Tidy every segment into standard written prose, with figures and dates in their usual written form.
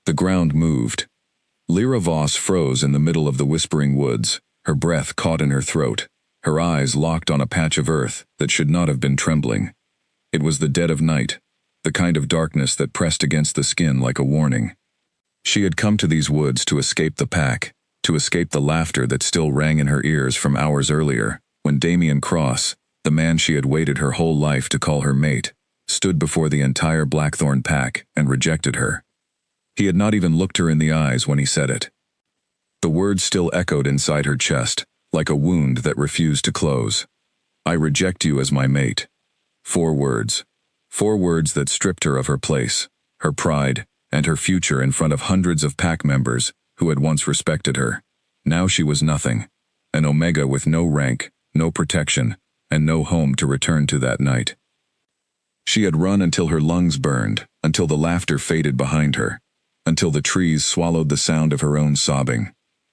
The ground moved. Lyra Voss froze in the middle of the whispering woods, her breath caught in her throat, her eyes locked on a patch of earth that should not have been trembling. It was the dead of night, the kind of darkness that pressed against the skin like a warning. She had come to these woods to escape the pack, to escape the laughter that still rang in her ears from hours earlier, when Damian Cross, the man she had waited her whole life to call her mate, stood before the entire Blackthorn pack and rejected her. He had not even looked her in the eyes when he said it. The words still echoed inside her chest, like a wound that refused to close. I reject you as my mate. 4 words. 4 words that stripped her of her place, her pride, and her future in front of hundreds of pack members who had once respected her. Now she was nothing, an omega with no rank, no protection, and no home to return to that night. She had run until her lungs burned, until the laughter faded behind her, until the trees swallowed the sound of her own sobbing.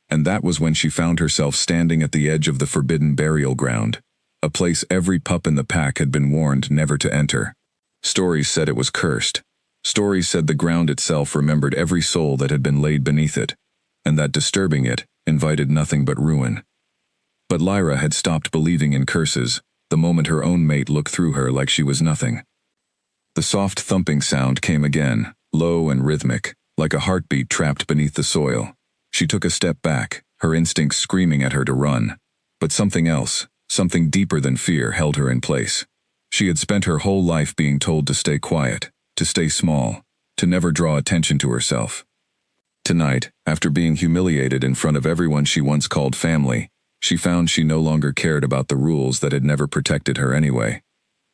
And that was when she found herself standing at the edge of the forbidden burial ground, a place every pup in the pack had been warned never to enter. Stories said it was cursed. Stories said the ground itself remembered every soul that had been laid beneath it, and that disturbing it invited nothing but ruin. But Lyra had stopped believing in curses the moment her own mate looked through her like she was nothing. The soft thumping sound came again, low and rhythmic, like a heartbeat trapped beneath the soil. She took a step back, her instincts screaming at her to run. But something else, something deeper than fear, held her in place. She had spent her whole life being told to stay quiet, to stay small, to never draw attention to herself. Tonight, after being humiliated in front of everyone she once called family, she found she no longer cared about the rules that had never protected her anyway.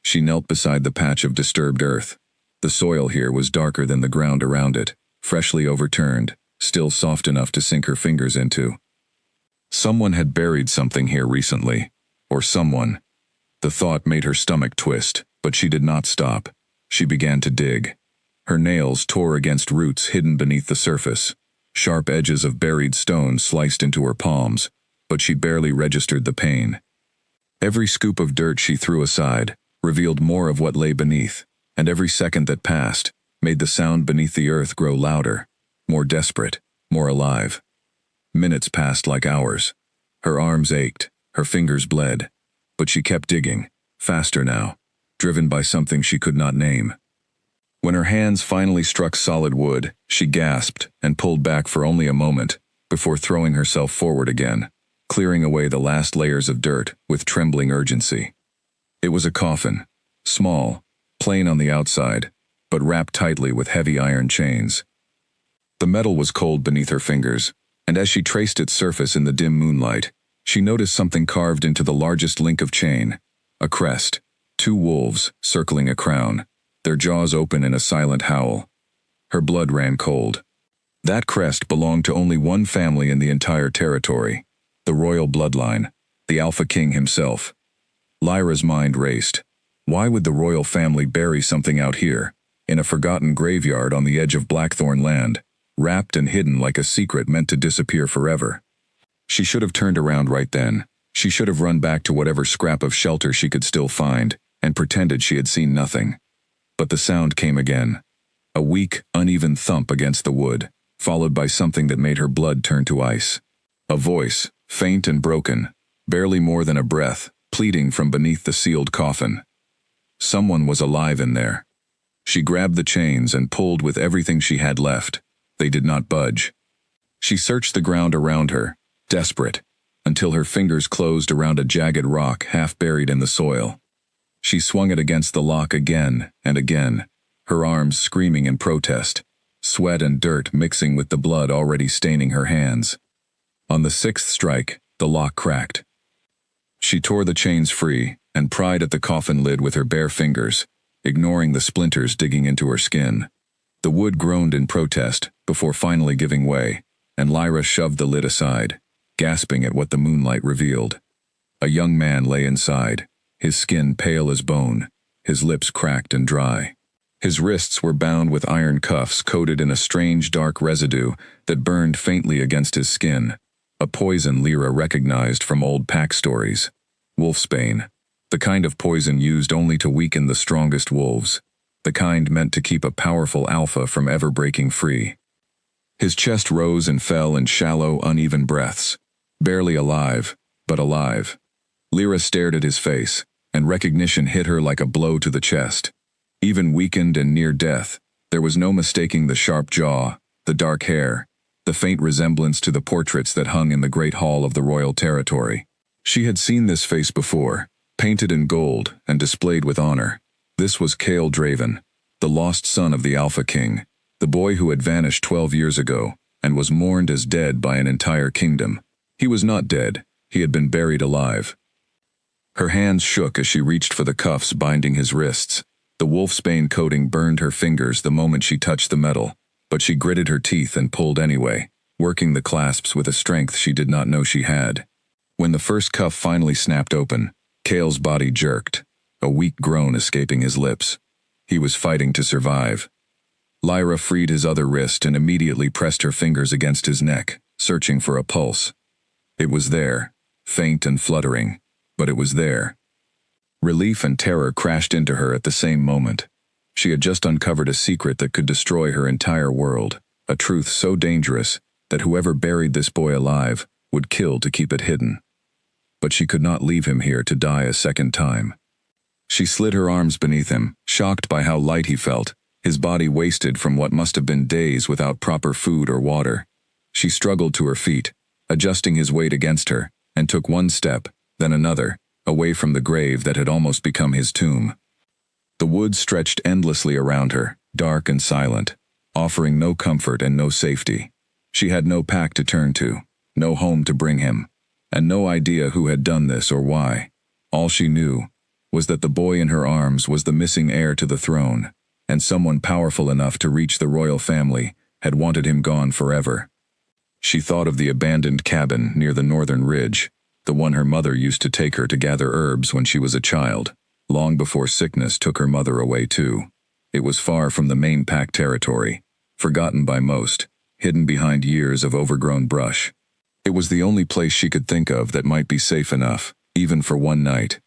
She knelt beside the patch of disturbed earth. The soil here was darker than the ground around it, freshly overturned, still soft enough to sink her fingers into. Someone had buried something here recently. Or someone. The thought made her stomach twist, but she did not stop. She began to dig. Her nails tore against roots hidden beneath the surface. Sharp edges of buried stone sliced into her palms, but she barely registered the pain. Every scoop of dirt she threw aside revealed more of what lay beneath, and every second that passed made the sound beneath the earth grow louder, more desperate, more alive. Minutes passed like hours. Her arms ached, her fingers bled, but she kept digging, faster now, driven by something she could not name. When her hands finally struck solid wood, she gasped and pulled back for only a moment, before throwing herself forward again, clearing away the last layers of dirt with trembling urgency. It was a coffin, small, plain on the outside, but wrapped tightly with heavy iron chains. The metal was cold beneath her fingers, and as she traced its surface in the dim moonlight, she noticed something carved into the largest link of chain, a crest, 2 wolves circling a crown, their jaws open in a silent howl. Her blood ran cold. That crest belonged to only one family in the entire territory, the royal bloodline, the Alpha King himself. Lyra's mind raced. Why would the royal family bury something out here, in a forgotten graveyard on the edge of Blackthorn land, wrapped and hidden like a secret meant to disappear forever? She should have turned around right then. She should have run back to whatever scrap of shelter she could still find, and pretended she had seen nothing. But the sound came again. A weak, uneven thump against the wood, followed by something that made her blood turn to ice. A voice, faint and broken, barely more than a breath, pleading from beneath the sealed coffin. Someone was alive in there. She grabbed the chains and pulled with everything she had left. They did not budge. She searched the ground around her, desperate, until her fingers closed around a jagged rock half buried in the soil. She swung it against the lock again and again, her arms screaming in protest, sweat and dirt mixing with the blood already staining her hands. On the 6th strike, the lock cracked. She tore the chains free and pried at the coffin lid with her bare fingers, ignoring the splinters digging into her skin. The wood groaned in protest before finally giving way, and Lyra shoved the lid aside, gasping at what the moonlight revealed. A young man lay inside, his skin pale as bone, his lips cracked and dry. His wrists were bound with iron cuffs coated in a strange dark residue that burned faintly against his skin, a poison Lyra recognized from old pack stories. Wolfsbane, the kind of poison used only to weaken the strongest wolves, the kind meant to keep a powerful alpha from ever breaking free. His chest rose and fell in shallow, uneven breaths. Barely alive, but alive. Lyra stared at his face, and recognition hit her like a blow to the chest. Even weakened and near death, there was no mistaking the sharp jaw, the dark hair, the faint resemblance to the portraits that hung in the great hall of the royal territory. She had seen this face before, painted in gold and displayed with honor. This was Cale Draven, the lost son of the Alpha King, the boy who had vanished 12 years ago and was mourned as dead by an entire kingdom. He was not dead, he had been buried alive. Her hands shook as she reached for the cuffs binding his wrists. The wolfsbane coating burned her fingers the moment she touched the metal, but she gritted her teeth and pulled anyway, working the clasps with a strength she did not know she had. When the first cuff finally snapped open, Cale's body jerked, a weak groan escaping his lips. He was fighting to survive. Lyra freed his other wrist and immediately pressed her fingers against his neck, searching for a pulse. It was there, faint and fluttering, but it was there. Relief and terror crashed into her at the same moment. She had just uncovered a secret that could destroy her entire world, a truth so dangerous that whoever buried this boy alive would kill to keep it hidden. But she could not leave him here to die a second time. She slid her arms beneath him, shocked by how light he felt, his body wasted from what must have been days without proper food or water. She struggled to her feet, adjusting his weight against her, and took one step, then another, away from the grave that had almost become his tomb. The woods stretched endlessly around her, dark and silent, offering no comfort and no safety. She had no pack to turn to, no home to bring him, and no idea who had done this or why. All she knew was that the boy in her arms was the missing heir to the throne, and someone powerful enough to reach the royal family had wanted him gone forever. She thought of the abandoned cabin near the northern ridge, the one her mother used to take her to gather herbs when she was a child, long before sickness took her mother away too. It was far from the main pack territory, forgotten by most, hidden behind years of overgrown brush. It was the only place she could think of that might be safe enough, even for one night.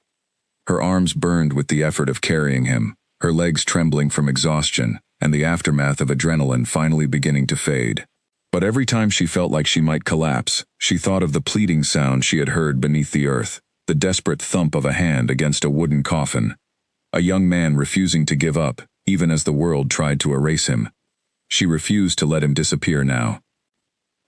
Her arms burned with the effort of carrying him, her legs trembling from exhaustion and the aftermath of adrenaline finally beginning to fade. But every time she felt like she might collapse, she thought of the pleading sound she had heard beneath the earth, the desperate thump of a hand against a wooden coffin. A young man refusing to give up, even as the world tried to erase him. She refused to let him disappear now.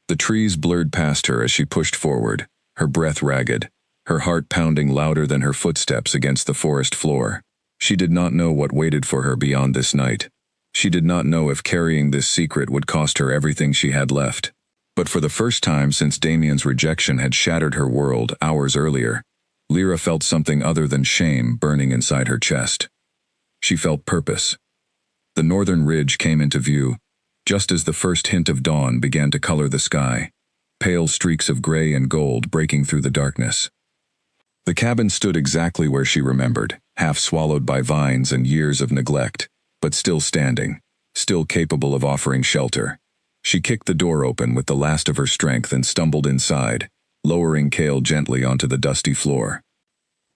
The trees blurred past her as she pushed forward, her breath ragged, her heart pounding louder than her footsteps against the forest floor. She did not know what waited for her beyond this night. She did not know if carrying this secret would cost her everything she had left. But for the first time since Damien's rejection had shattered her world hours earlier, Lyra felt something other than shame burning inside her chest. She felt purpose. The northern ridge came into view, just as the first hint of dawn began to color the sky, pale streaks of gray and gold breaking through the darkness. The cabin stood exactly where she remembered, half swallowed by vines and years of neglect, but still standing, still capable of offering shelter. She kicked the door open with the last of her strength and stumbled inside, lowering Cale gently onto the dusty floor.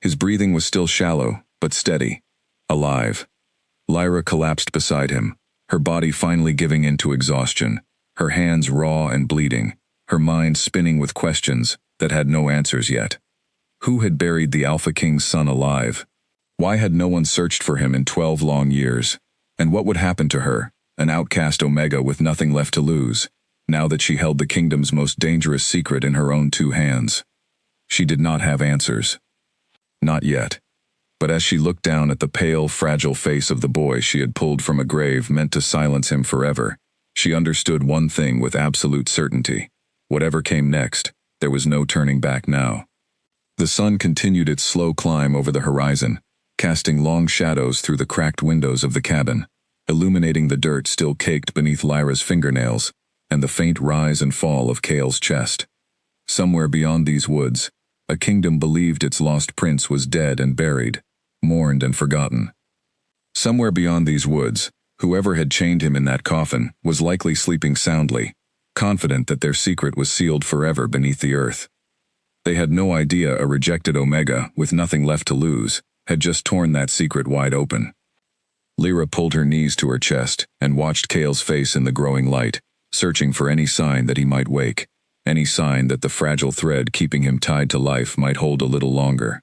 His breathing was still shallow, but steady, alive. Lyra collapsed beside him, her body finally giving in to exhaustion, her hands raw and bleeding, her mind spinning with questions that had no answers yet. Who had buried the Alpha King's son alive? Why had no one searched for him in 12 long years? And what would happen to her, an outcast Omega with nothing left to lose, now that she held the kingdom's most dangerous secret in her own 2 hands? She did not have answers. Not yet. But as she looked down at the pale, fragile face of the boy she had pulled from a grave meant to silence him forever, she understood one thing with absolute certainty. Whatever came next, there was no turning back now. The sun continued its slow climb over the horizon, casting long shadows through the cracked windows of the cabin, illuminating the dirt still caked beneath Lyra's fingernails, and the faint rise and fall of Cale's chest. Somewhere beyond these woods, a kingdom believed its lost prince was dead and buried, mourned and forgotten. Somewhere beyond these woods, whoever had chained him in that coffin was likely sleeping soundly, confident that their secret was sealed forever beneath the earth. They had no idea a rejected Omega, with nothing left to lose, had just torn that secret wide open. Lyra pulled her knees to her chest and watched Cale's face in the growing light, searching for any sign that he might wake, any sign that the fragile thread keeping him tied to life might hold a little longer.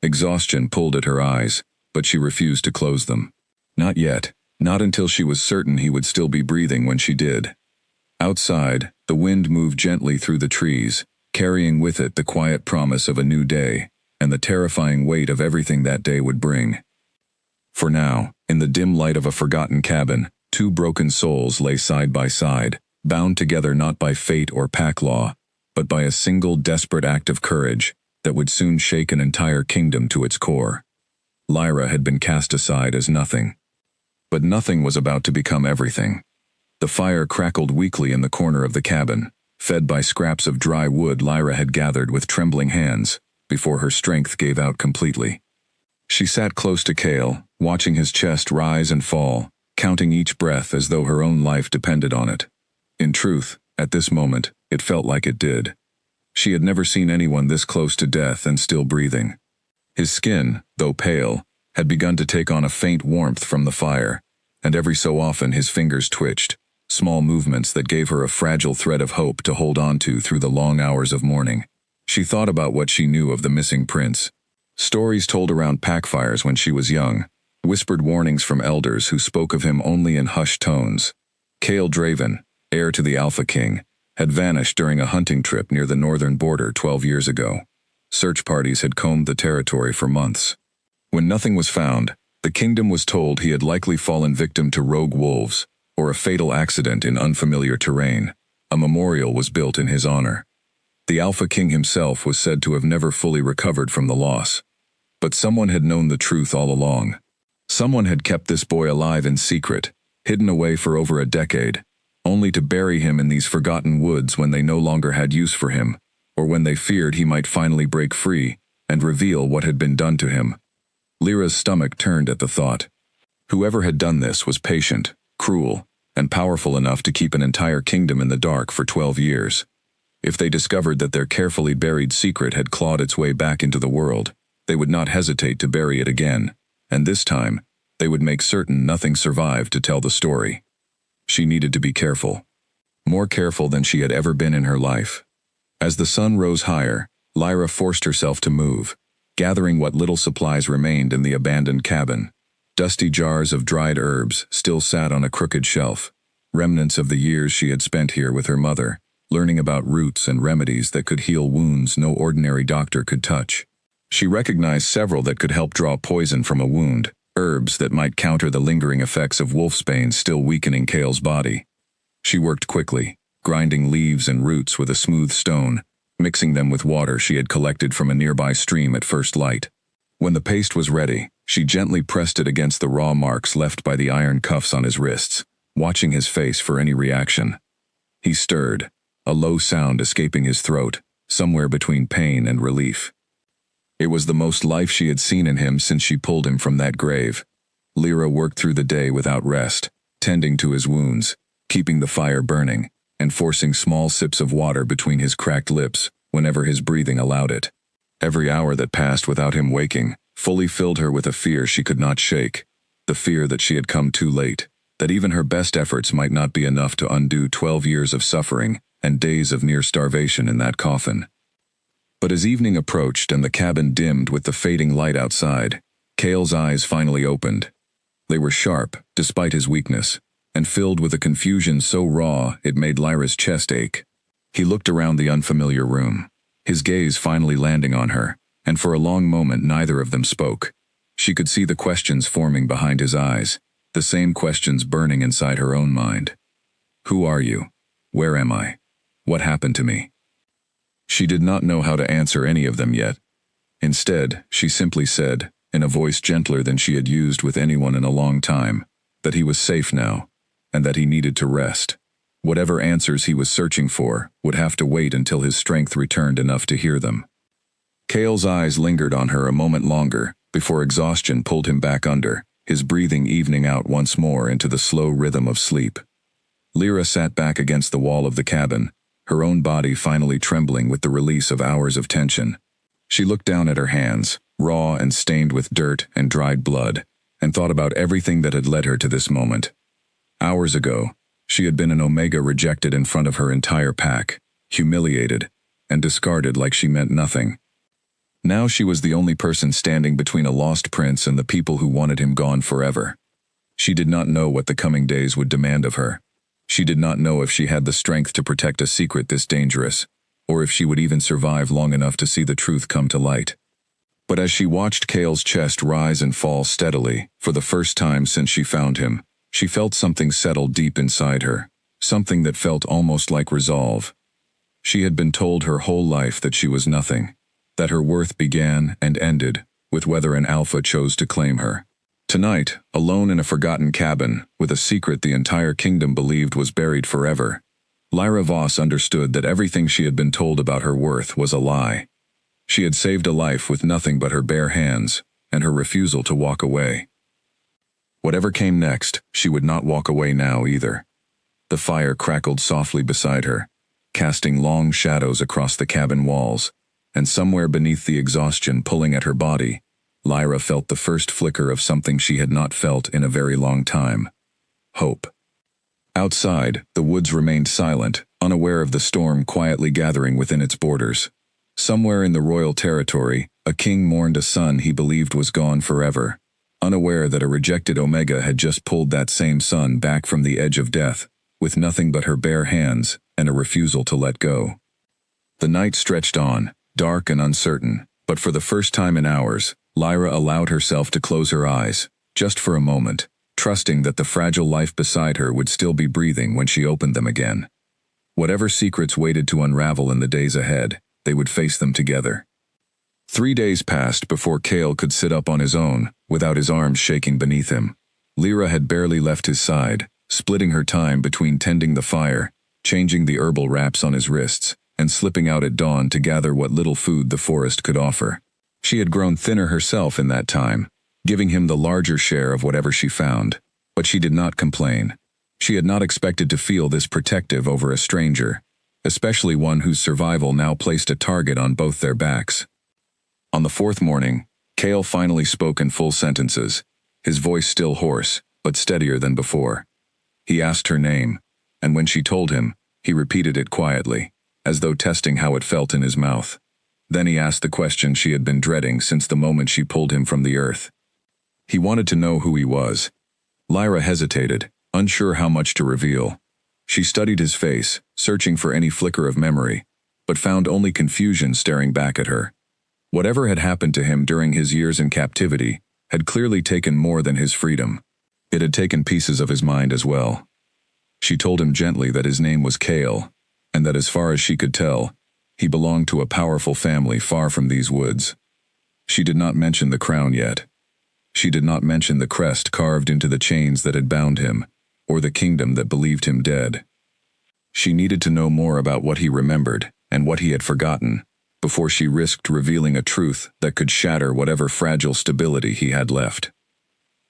Exhaustion pulled at her eyes, but she refused to close them. Not yet, not until she was certain he would still be breathing when she did. Outside, the wind moved gently through the trees, carrying with it the quiet promise of a new day, and the terrifying weight of everything that day would bring. For now, in the dim light of a forgotten cabin, two broken souls lay side by side, bound together not by fate or pack law, but by a single desperate act of courage that would soon shake an entire kingdom to its core. Lyra had been cast aside as nothing. But nothing was about to become everything. The fire crackled weakly in the corner of the cabin, fed by scraps of dry wood Lyra had gathered with trembling hands, before her strength gave out completely. She sat close to Cale, watching his chest rise and fall, counting each breath as though her own life depended on it. In truth, at this moment, it felt like it did. She had never seen anyone this close to death and still breathing. His skin, though pale, had begun to take on a faint warmth from the fire, and every so often his fingers twitched, small movements that gave her a fragile thread of hope to hold on to through the long hours of mourning. She thought about what she knew of the missing prince. Stories told around packfires when she was young, whispered warnings from elders who spoke of him only in hushed tones. Cale Draven, heir to the Alpha King, had vanished during a hunting trip near the northern border 12 years ago. Search parties had combed the territory for months. When nothing was found, the kingdom was told he had likely fallen victim to rogue wolves, or a fatal accident in unfamiliar terrain. A memorial was built in his honor. The Alpha King himself was said to have never fully recovered from the loss. But someone had known the truth all along. Someone had kept this boy alive in secret, hidden away for over a decade, only to bury him in these forgotten woods when they no longer had use for him, or when they feared he might finally break free and reveal what had been done to him. Lyra's stomach turned at the thought. Whoever had done this was patient, cruel, and powerful enough to keep an entire kingdom in the dark for 12 years. If they discovered that their carefully buried secret had clawed its way back into the world, they would not hesitate to bury it again, and this time, they would make certain nothing survived to tell the story. She needed to be careful. More careful than she had ever been in her life. As the sun rose higher, Lyra forced herself to move, gathering what little supplies remained in the abandoned cabin. Dusty jars of dried herbs still sat on a crooked shelf, remnants of the years she had spent here with her mother, learning about roots and remedies that could heal wounds no ordinary doctor could touch. She recognized several that could help draw poison from a wound, herbs that might counter the lingering effects of wolfsbane still weakening Cale's body. She worked quickly, grinding leaves and roots with a smooth stone, mixing them with water she had collected from a nearby stream at first light. When the paste was ready, she gently pressed it against the raw marks left by the iron cuffs on his wrists, watching his face for any reaction. He stirred, a low sound escaping his throat, somewhere between pain and relief. It was the most life she had seen in him since she pulled him from that grave. Lyra worked through the day without rest, tending to his wounds, keeping the fire burning, and forcing small sips of water between his cracked lips whenever his breathing allowed it. Every hour that passed without him waking fully filled her with a fear she could not shake, the fear that she had come too late, that even her best efforts might not be enough to undo 12 years of suffering and days of near starvation in that coffin. But as evening approached and the cabin dimmed with the fading light outside, Cale's eyes finally opened. They were sharp, despite his weakness, and filled with a confusion so raw it made Lyra's chest ache. He looked around the unfamiliar room, his gaze finally landing on her, and for a long moment neither of them spoke. She could see the questions forming behind his eyes, the same questions burning inside her own mind. Who are you? Where am I? What happened to me? She did not know how to answer any of them yet. Instead, she simply said, in a voice gentler than she had used with anyone in a long time, that he was safe now, and that he needed to rest. Whatever answers he was searching for would have to wait until his strength returned enough to hear them. Cale's eyes lingered on her a moment longer before exhaustion pulled him back under, his breathing evening out once more into the slow rhythm of sleep. Lyra sat back against the wall of the cabin, her own body finally trembling with the release of hours of tension. She looked down at her hands, raw and stained with dirt and dried blood, and thought about everything that had led her to this moment. Hours ago, She had been an Omega rejected in front of her entire pack, humiliated, and discarded like she meant nothing. Now she was the only person standing between a lost prince and the people who wanted him gone forever. She did not know what the coming days would demand of her. She did not know if she had the strength to protect a secret this dangerous, or if she would even survive long enough to see the truth come to light. But as she watched Cale's chest rise and fall steadily, for the first time since she found him, she felt something settle deep inside her, something that felt almost like resolve. She had been told her whole life that she was nothing, that her worth began and ended with whether an alpha chose to claim her. Tonight, alone in a forgotten cabin, with a secret the entire kingdom believed was buried forever, Lyra Voss understood that everything she had been told about her worth was a lie. She had saved a life with nothing but her bare hands, and her refusal to walk away. Whatever came next, she would not walk away now either. The fire crackled softly beside her, casting long shadows across the cabin walls, and somewhere beneath the exhaustion pulling at her body, Lyra felt the first flicker of something she had not felt in a very long time: hope. Outside, the woods remained silent, unaware of the storm quietly gathering within its borders. Somewhere in the royal territory, a king mourned a son he believed was gone forever, unaware that a rejected Omega had just pulled that same son back from the edge of death, with nothing but her bare hands and a refusal to let go. The night stretched on, dark and uncertain, but for the first time in hours, Lyra allowed herself to close her eyes, just for a moment, trusting that the fragile life beside her would still be breathing when she opened them again. Whatever secrets waited to unravel in the days ahead, they would face them together. 3 days passed before Cale could sit up on his own, without his arms shaking beneath him. Lyra had barely left his side, splitting her time between tending the fire, changing the herbal wraps on his wrists, and slipping out at dawn to gather what little food the forest could offer. She had grown thinner herself in that time, giving him the larger share of whatever she found, but she did not complain. She had not expected to feel this protective over a stranger, especially one whose survival now placed a target on both their backs. On the 4th morning, Cale finally spoke in full sentences, his voice still hoarse, but steadier than before. He asked her name, and when she told him, he repeated it quietly, as though testing how it felt in his mouth. Then he asked the question she had been dreading since the moment she pulled him from the earth. He wanted to know who he was. Lyra hesitated, unsure how much to reveal. She studied his face, searching for any flicker of memory, but found only confusion staring back at her. Whatever had happened to him during his years in captivity had clearly taken more than his freedom. It had taken pieces of his mind as well. She told him gently that his name was Cale, and that as far as she could tell, he belonged to a powerful family far from these woods. She did not mention the crown yet. She did not mention the crest carved into the chains that had bound him, or the kingdom that believed him dead. She needed to know more about what he remembered and what he had forgotten, before she risked revealing a truth that could shatter whatever fragile stability he had left.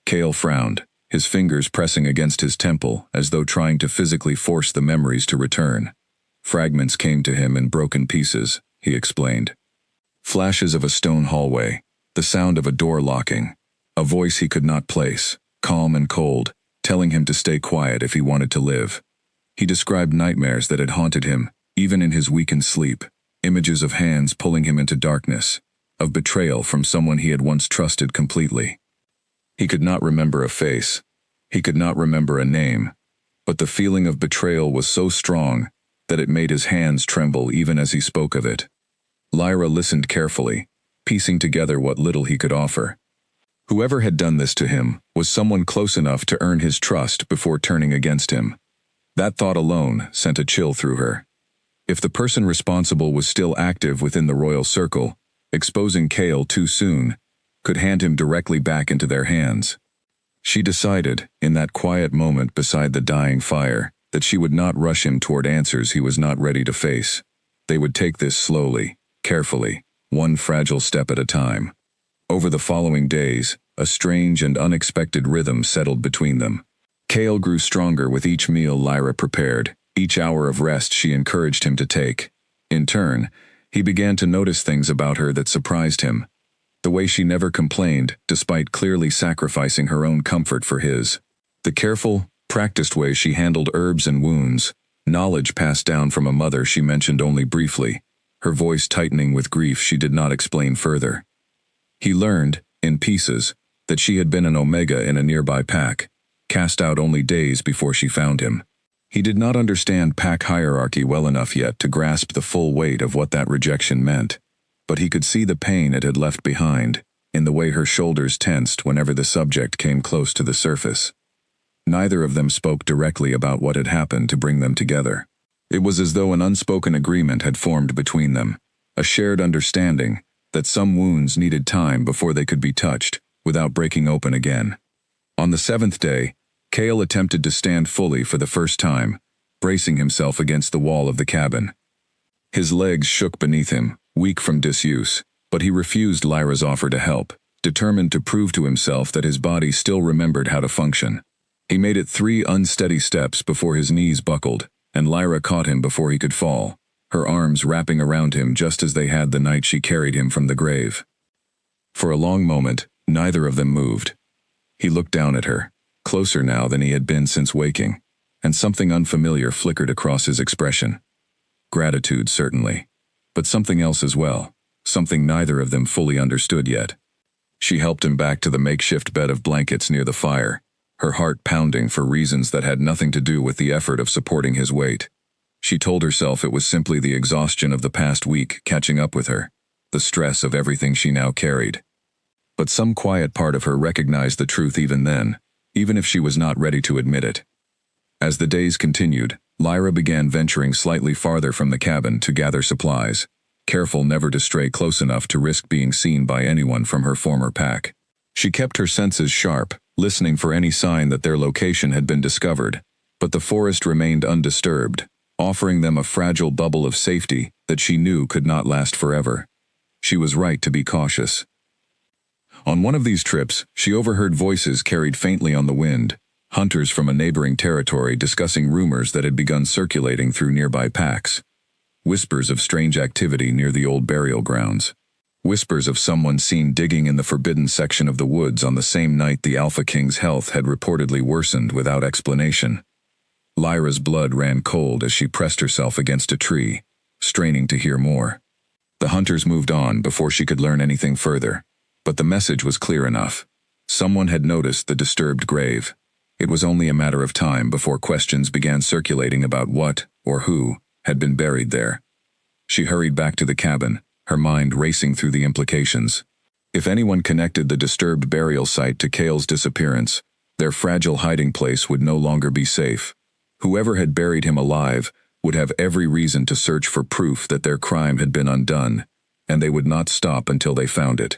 Cale frowned, his fingers pressing against his temple as though trying to physically force the memories to return. Fragments came to him in broken pieces, he explained. Flashes of a stone hallway, the sound of a door locking, a voice he could not place, calm and cold, telling him to stay quiet if he wanted to live. He described nightmares that had haunted him, even in his weakened sleep, images of hands pulling him into darkness, of betrayal from someone he had once trusted completely. He could not remember a face, he could not remember a name, but the feeling of betrayal was so strong that it made his hands tremble even as he spoke of it. Lyra listened carefully, piecing together what little he could offer. Whoever had done this to him was someone close enough to earn his trust before turning against him. That thought alone sent a chill through her. If the person responsible was still active within the royal circle, exposing Cale too soon could hand him directly back into their hands. She decided, in that quiet moment beside the dying fire, that she would not rush him toward answers he was not ready to face. They would take this slowly, carefully, one fragile step at a time. Over the following days, a strange and unexpected rhythm settled between them. Cale grew stronger with each meal Lyra prepared, each hour of rest she encouraged him to take. In turn, he began to notice things about her that surprised him. The way she never complained, despite clearly sacrificing her own comfort for his. The careful, practiced way she handled herbs and wounds, knowledge passed down from a mother she mentioned only briefly, her voice tightening with grief she did not explain further. He learned, in pieces, that she had been an omega in a nearby pack, cast out only days before she found him. He did not understand pack hierarchy well enough yet to grasp the full weight of what that rejection meant, but he could see the pain it had left behind, in the way her shoulders tensed whenever the subject came close to the surface. Neither of them spoke directly about what had happened to bring them together. It was as though an unspoken agreement had formed between them, a shared understanding that some wounds needed time before they could be touched, without breaking open again. On the 7th day, Cale attempted to stand fully for the first time, bracing himself against the wall of the cabin. His legs shook beneath him, weak from disuse, but he refused Lyra's offer to help, determined to prove to himself that his body still remembered how to function. He made it 3 unsteady steps before his knees buckled, and Lyra caught him before he could fall, her arms wrapping around him just as they had the night she carried him from the grave. For a long moment, neither of them moved. He looked down at her, closer now than he had been since waking, and something unfamiliar flickered across his expression. Gratitude, certainly, but something else as well, something neither of them fully understood yet. She helped him back to the makeshift bed of blankets near the fire, her heart pounding for reasons that had nothing to do with the effort of supporting his weight. She told herself it was simply the exhaustion of the past week catching up with her, the stress of everything she now carried. But some quiet part of her recognized the truth even then, even if she was not ready to admit it. As the days continued, Lyra began venturing slightly farther from the cabin to gather supplies, careful never to stray close enough to risk being seen by anyone from her former pack. She kept her senses sharp, listening for any sign that their location had been discovered, but the forest remained undisturbed, offering them a fragile bubble of safety that she knew could not last forever. She was right to be cautious. On one of these trips, she overheard voices carried faintly on the wind, hunters from a neighboring territory discussing rumors that had begun circulating through nearby packs. Whispers of strange activity near the old burial grounds. Whispers of someone seen digging in the forbidden section of the woods on the same night the Alpha King's health had reportedly worsened without explanation. Lyra's blood ran cold as she pressed herself against a tree, straining to hear more. The hunters moved on before she could learn anything further, but the message was clear enough. Someone had noticed the disturbed grave. It was only a matter of time before questions began circulating about what, or who, had been buried there. She hurried back to the cabin, her mind racing through the implications. If anyone connected the disturbed burial site to Cale's disappearance, their fragile hiding place would no longer be safe. Whoever had buried him alive would have every reason to search for proof that their crime had been undone, and they would not stop until they found it.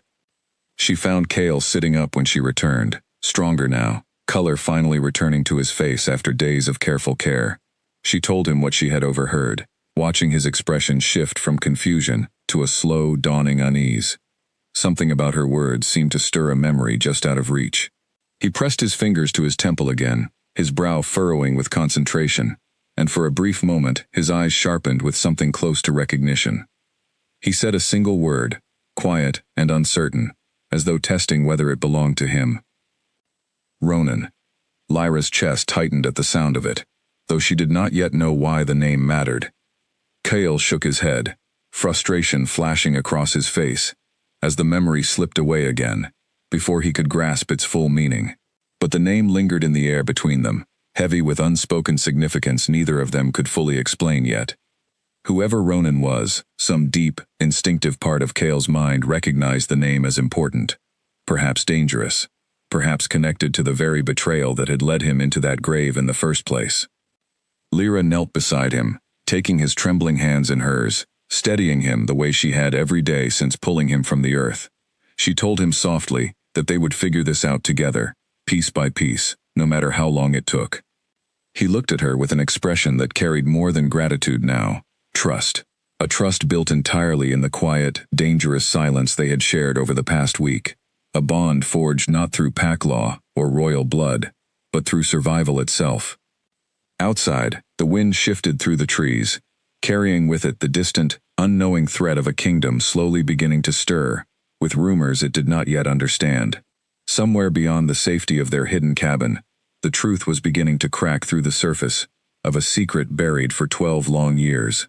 She found Cale sitting up when she returned, stronger now, color finally returning to his face after days of careful care. She told him what she had overheard, watching his expression shift from confusion to a slow, dawning unease. Something about her words seemed to stir a memory just out of reach. He pressed his fingers to his temple again, his brow furrowing with concentration, and for a brief moment his eyes sharpened with something close to recognition. He said a single word, quiet and uncertain, as though testing whether it belonged to him. Ronan. Lyra's chest tightened at the sound of it, though she did not yet know why the name mattered. Cale shook his head, frustration flashing across his face, as the memory slipped away again, before he could grasp its full meaning. But the name lingered in the air between them, heavy with unspoken significance neither of them could fully explain yet. Whoever Ronan was, some deep, instinctive part of Cale's mind recognized the name as important, perhaps dangerous, perhaps connected to the very betrayal that had led him into that grave in the first place. Lyra knelt beside him, taking his trembling hands in hers, steadying him the way she had every day since pulling him from the earth. She told him softly that they would figure this out together, piece by piece, no matter how long it took. He looked at her with an expression that carried more than gratitude now, trust. A trust built entirely in the quiet, dangerous silence they had shared over the past week. A bond forged not through pack law or royal blood, but through survival itself. Outside, the wind shifted through the trees, carrying with it the distant, unknowing threat of a kingdom slowly beginning to stir, with rumors it did not yet understand. Somewhere beyond the safety of their hidden cabin, the truth was beginning to crack through the surface of a secret buried for 12 long years.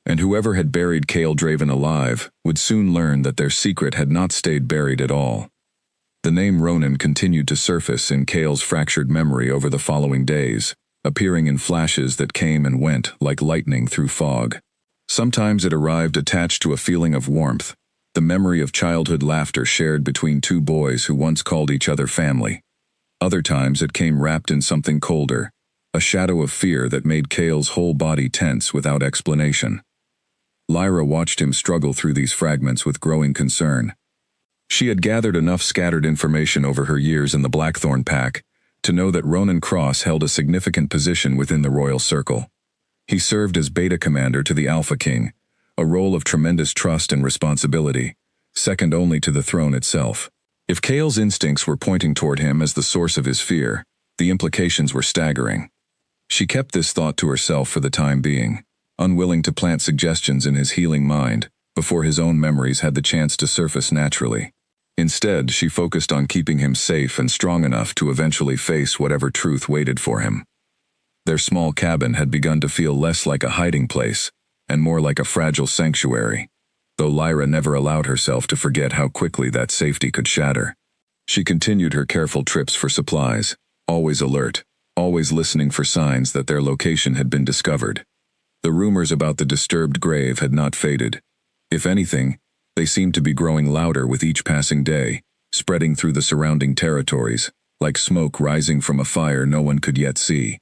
And whoever had buried Cale Draven alive would soon learn that their secret had not stayed buried at all. The name Ronan continued to surface in Cale's fractured memory over the following days, appearing in flashes that came and went like lightning through fog. Sometimes it arrived attached to a feeling of warmth, the memory of childhood laughter shared between two boys who once called each other family. Other times it came wrapped in something colder, a shadow of fear that made Cale's whole body tense without explanation. Lyra watched him struggle through these fragments with growing concern. She had gathered enough scattered information over her years in the Blackthorn Pack to know that Ronan Cross held a significant position within the Royal Circle. He served as Beta Commander to the Alpha King, a role of tremendous trust and responsibility, second only to the throne itself. If Cale's instincts were pointing toward him as the source of his fear, the implications were staggering. She kept this thought to herself for the time being, unwilling to plant suggestions in his healing mind before his own memories had the chance to surface naturally. Instead, she focused on keeping him safe and strong enough to eventually face whatever truth waited for him. Their small cabin had begun to feel less like a hiding place and more like a fragile sanctuary, though Lyra never allowed herself to forget how quickly that safety could shatter. She continued her careful trips for supplies, always alert, always listening for signs that their location had been discovered. The rumors about the disturbed grave had not faded. If anything, they seemed to be growing louder with each passing day, spreading through the surrounding territories, like smoke rising from a fire no one could yet see.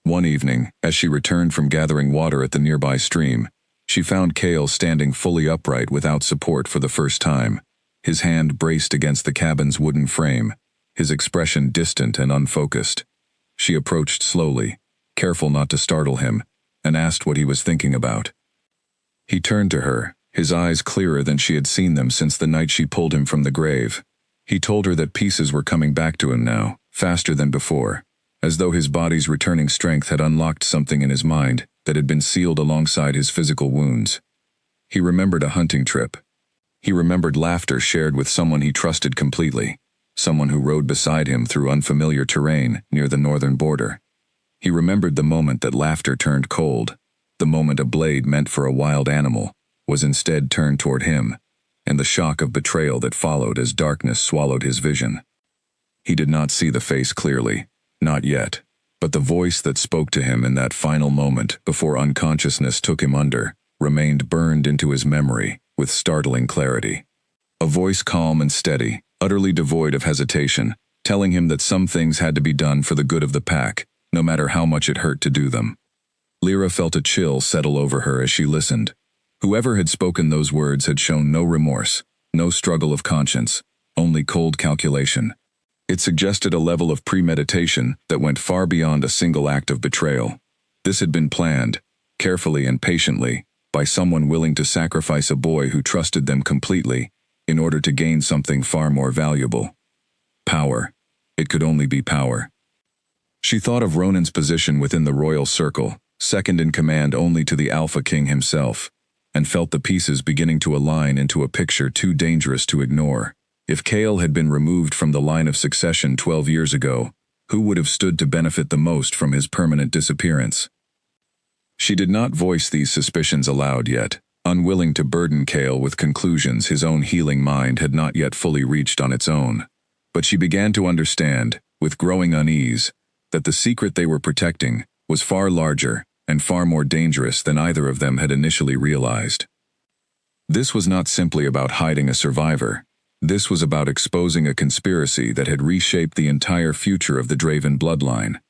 One evening, as she returned from gathering water at the nearby stream, she found Cale standing fully upright without support for the first time, his hand braced against the cabin's wooden frame, his expression distant and unfocused. She approached slowly, careful not to startle him, and asked what he was thinking about. He turned to her, his eyes clearer than she had seen them since the night she pulled him from the grave. He told her that pieces were coming back to him now, faster than before, as though his body's returning strength had unlocked something in his mind that had been sealed alongside his physical wounds. He remembered a hunting trip. He remembered laughter shared with someone he trusted completely, someone who rode beside him through unfamiliar terrain near the northern border. He remembered the moment that laughter turned cold, the moment a blade meant for a wild animal was instead turned toward him, and the shock of betrayal that followed as darkness swallowed his vision. He did not see the face clearly, not yet, but the voice that spoke to him in that final moment before unconsciousness took him under remained burned into his memory with startling clarity. A voice calm and steady, utterly devoid of hesitation, telling him that some things had to be done for the good of the pack, no matter how much it hurt to do them. Lyra felt a chill settle over her as she listened. Whoever had spoken those words had shown no remorse, no struggle of conscience, only cold calculation. It suggested a level of premeditation that went far beyond a single act of betrayal. This had been planned, carefully and patiently, by someone willing to sacrifice a boy who trusted them completely in order to gain something far more valuable. Power. It could only be power. She thought of Ronan's position within the Royal Circle, second in command only to the Alpha King himself, and felt the pieces beginning to align into a picture too dangerous to ignore. If Cale had been removed from the line of succession 12 years ago, who would have stood to benefit the most from his permanent disappearance? She did not voice these suspicions aloud yet, unwilling to burden Cale with conclusions his own healing mind had not yet fully reached on its own. But she began to understand, with growing unease, that the secret they were protecting was far larger and far more dangerous than either of them had initially realized. This was not simply about hiding a survivor. This was about exposing a conspiracy that had reshaped the entire future of the Draven bloodline,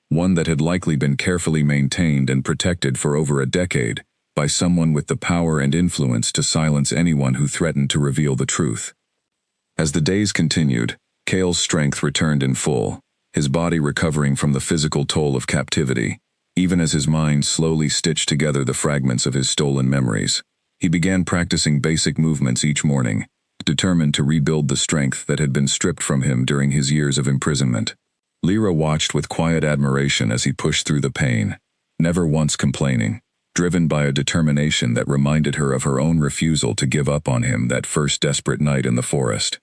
one that had likely been carefully maintained and protected for over a decade by someone with the power and influence to silence anyone who threatened to reveal the truth. As the days continued, Cale's strength returned in full, his body recovering from the physical toll of captivity. Even as his mind slowly stitched together the fragments of his stolen memories, he began practicing basic movements each morning, determined to rebuild the strength that had been stripped from him during his years of imprisonment. Lyra watched with quiet admiration as he pushed through the pain, never once complaining, driven by a determination that reminded her of her own refusal to give up on him that first desperate night in the forest.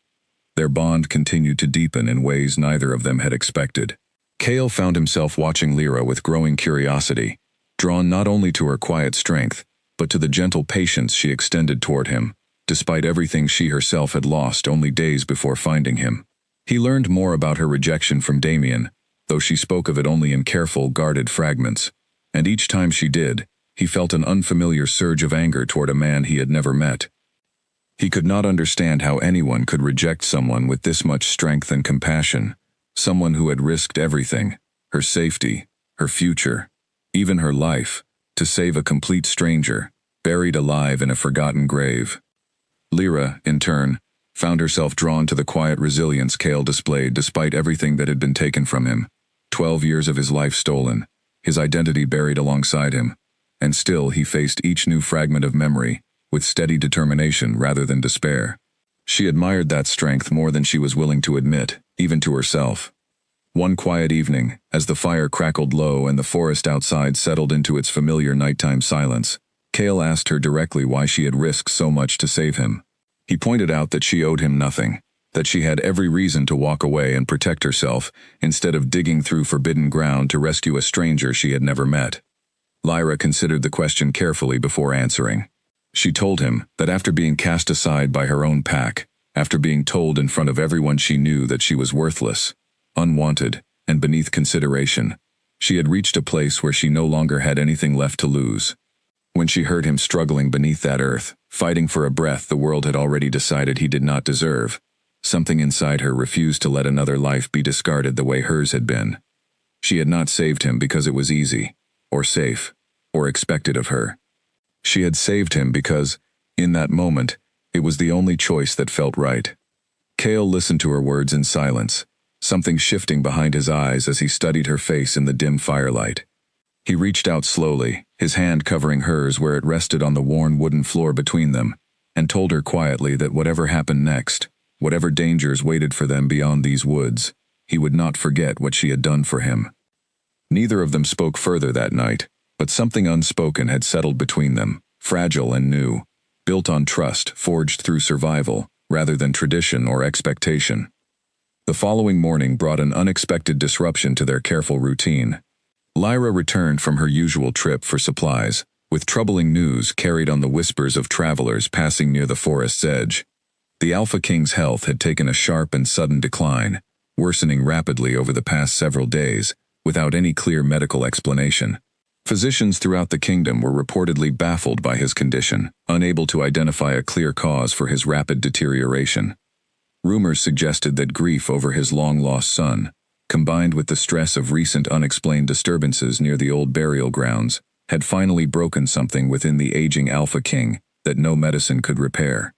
Their bond continued to deepen in ways neither of them had expected. Kale found himself watching Lyra with growing curiosity, drawn not only to her quiet strength, but to the gentle patience she extended toward him, despite everything she herself had lost only days before finding him. He learned more about her rejection from Damien, though she spoke of it only in careful, guarded fragments, and each time she did, he felt an unfamiliar surge of anger toward a man he had never met. He could not understand how anyone could reject someone with this much strength and compassion, someone who had risked everything, her safety, her future, even her life, to save a complete stranger, buried alive in a forgotten grave. Lyra, in turn, found herself drawn to the quiet resilience Kale displayed despite everything that had been taken from him, 12 years of his life stolen, his identity buried alongside him, and still he faced each new fragment of memory with steady determination rather than despair. She admired that strength more than she was willing to admit, even to herself. One quiet evening, as the fire crackled low and the forest outside settled into its familiar nighttime silence, Kale asked her directly why she had risked so much to save him. He pointed out that she owed him nothing, that she had every reason to walk away and protect herself, instead of digging through forbidden ground to rescue a stranger she had never met. Lyra considered the question carefully before answering. She told him that after being cast aside by her own pack, after being told in front of everyone she knew that she was worthless, unwanted, and beneath consideration, she had reached a place where she no longer had anything left to lose. When she heard him struggling beneath that earth, fighting for a breath the world had already decided he did not deserve, something inside her refused to let another life be discarded the way hers had been. She had not saved him because it was easy, or safe, or expected of her. She had saved him because, in that moment, it was the only choice that felt right. Kale listened to her words in silence, something shifting behind his eyes as he studied her face in the dim firelight. He reached out slowly, his hand covering hers where it rested on the worn wooden floor between them, and told her quietly that whatever happened next, whatever dangers waited for them beyond these woods, he would not forget what she had done for him. Neither of them spoke further that night, but something unspoken had settled between them, fragile and new, built on trust, forged through survival, rather than tradition or expectation. The following morning brought an unexpected disruption to their careful routine. Lyra returned from her usual trip for supplies, with troubling news carried on the whispers of travelers passing near the forest's edge. The Alpha King's health had taken a sharp and sudden decline, worsening rapidly over the past several days, without any clear medical explanation. Physicians throughout the kingdom were reportedly baffled by his condition, unable to identify a clear cause for his rapid deterioration. Rumors suggested that grief over his long-lost son, combined with the stress of recent unexplained disturbances near the old burial grounds, had finally broken something within the aging Alpha King that no medicine could repair.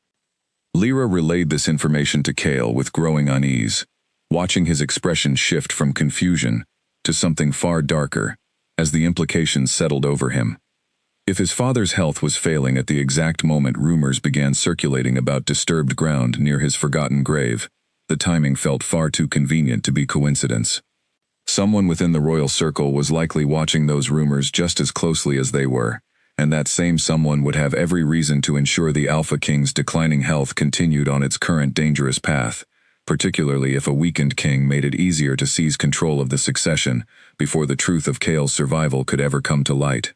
Lyra relayed this information to Kale with growing unease, watching his expression shift from confusion to something far darker, as the implications settled over him. If his father's health was failing at the exact moment rumors began circulating about disturbed ground near his forgotten grave, the timing felt far too convenient to be coincidence. Someone within the royal circle was likely watching those rumors just as closely as they were, and that same someone would have every reason to ensure the Alpha King's declining health continued on its current dangerous path, particularly if a weakened king made it easier to seize control of the succession before the truth of Kale's survival could ever come to light.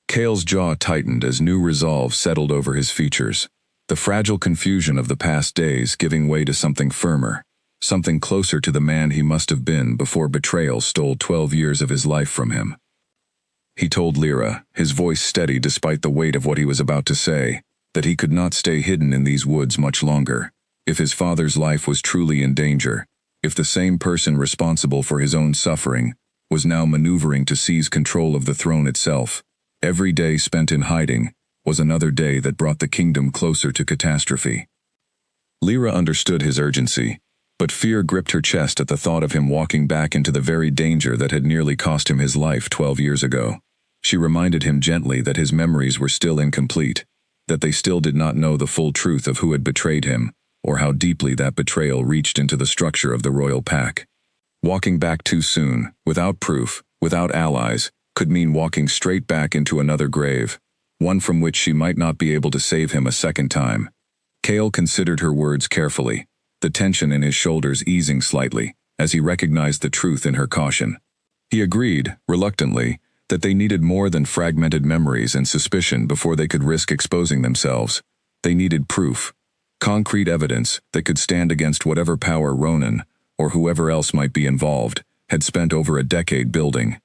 Kale's jaw tightened as new resolve settled over his features, the fragile confusion of the past days giving way to something firmer, something closer to the man he must have been before betrayal stole 12 years of his life from him. He told Lyra, his voice steady despite the weight of what he was about to say, that he could not stay hidden in these woods much longer. If his father's life was truly in danger, if the same person responsible for his own suffering was now maneuvering to seize control of the throne itself, every day spent in hiding was another day that brought the kingdom closer to catastrophe. Lyra understood his urgency, but fear gripped her chest at the thought of him walking back into the very danger that had nearly cost him his life 12 years ago. She reminded him gently that his memories were still incomplete, that they still did not know the full truth of who had betrayed him, or how deeply that betrayal reached into the structure of the royal pack. Walking back too soon, without proof, without allies, could mean walking straight back into another grave, one from which she might not be able to save him a second time. Kale considered her words carefully, the tension in his shoulders easing slightly, as he recognized the truth in her caution. He agreed, reluctantly, that they needed more than fragmented memories and suspicion before they could risk exposing themselves. They needed proof, concrete evidence that could stand against whatever power Ronan, or whoever else might be involved, had spent over a decade building.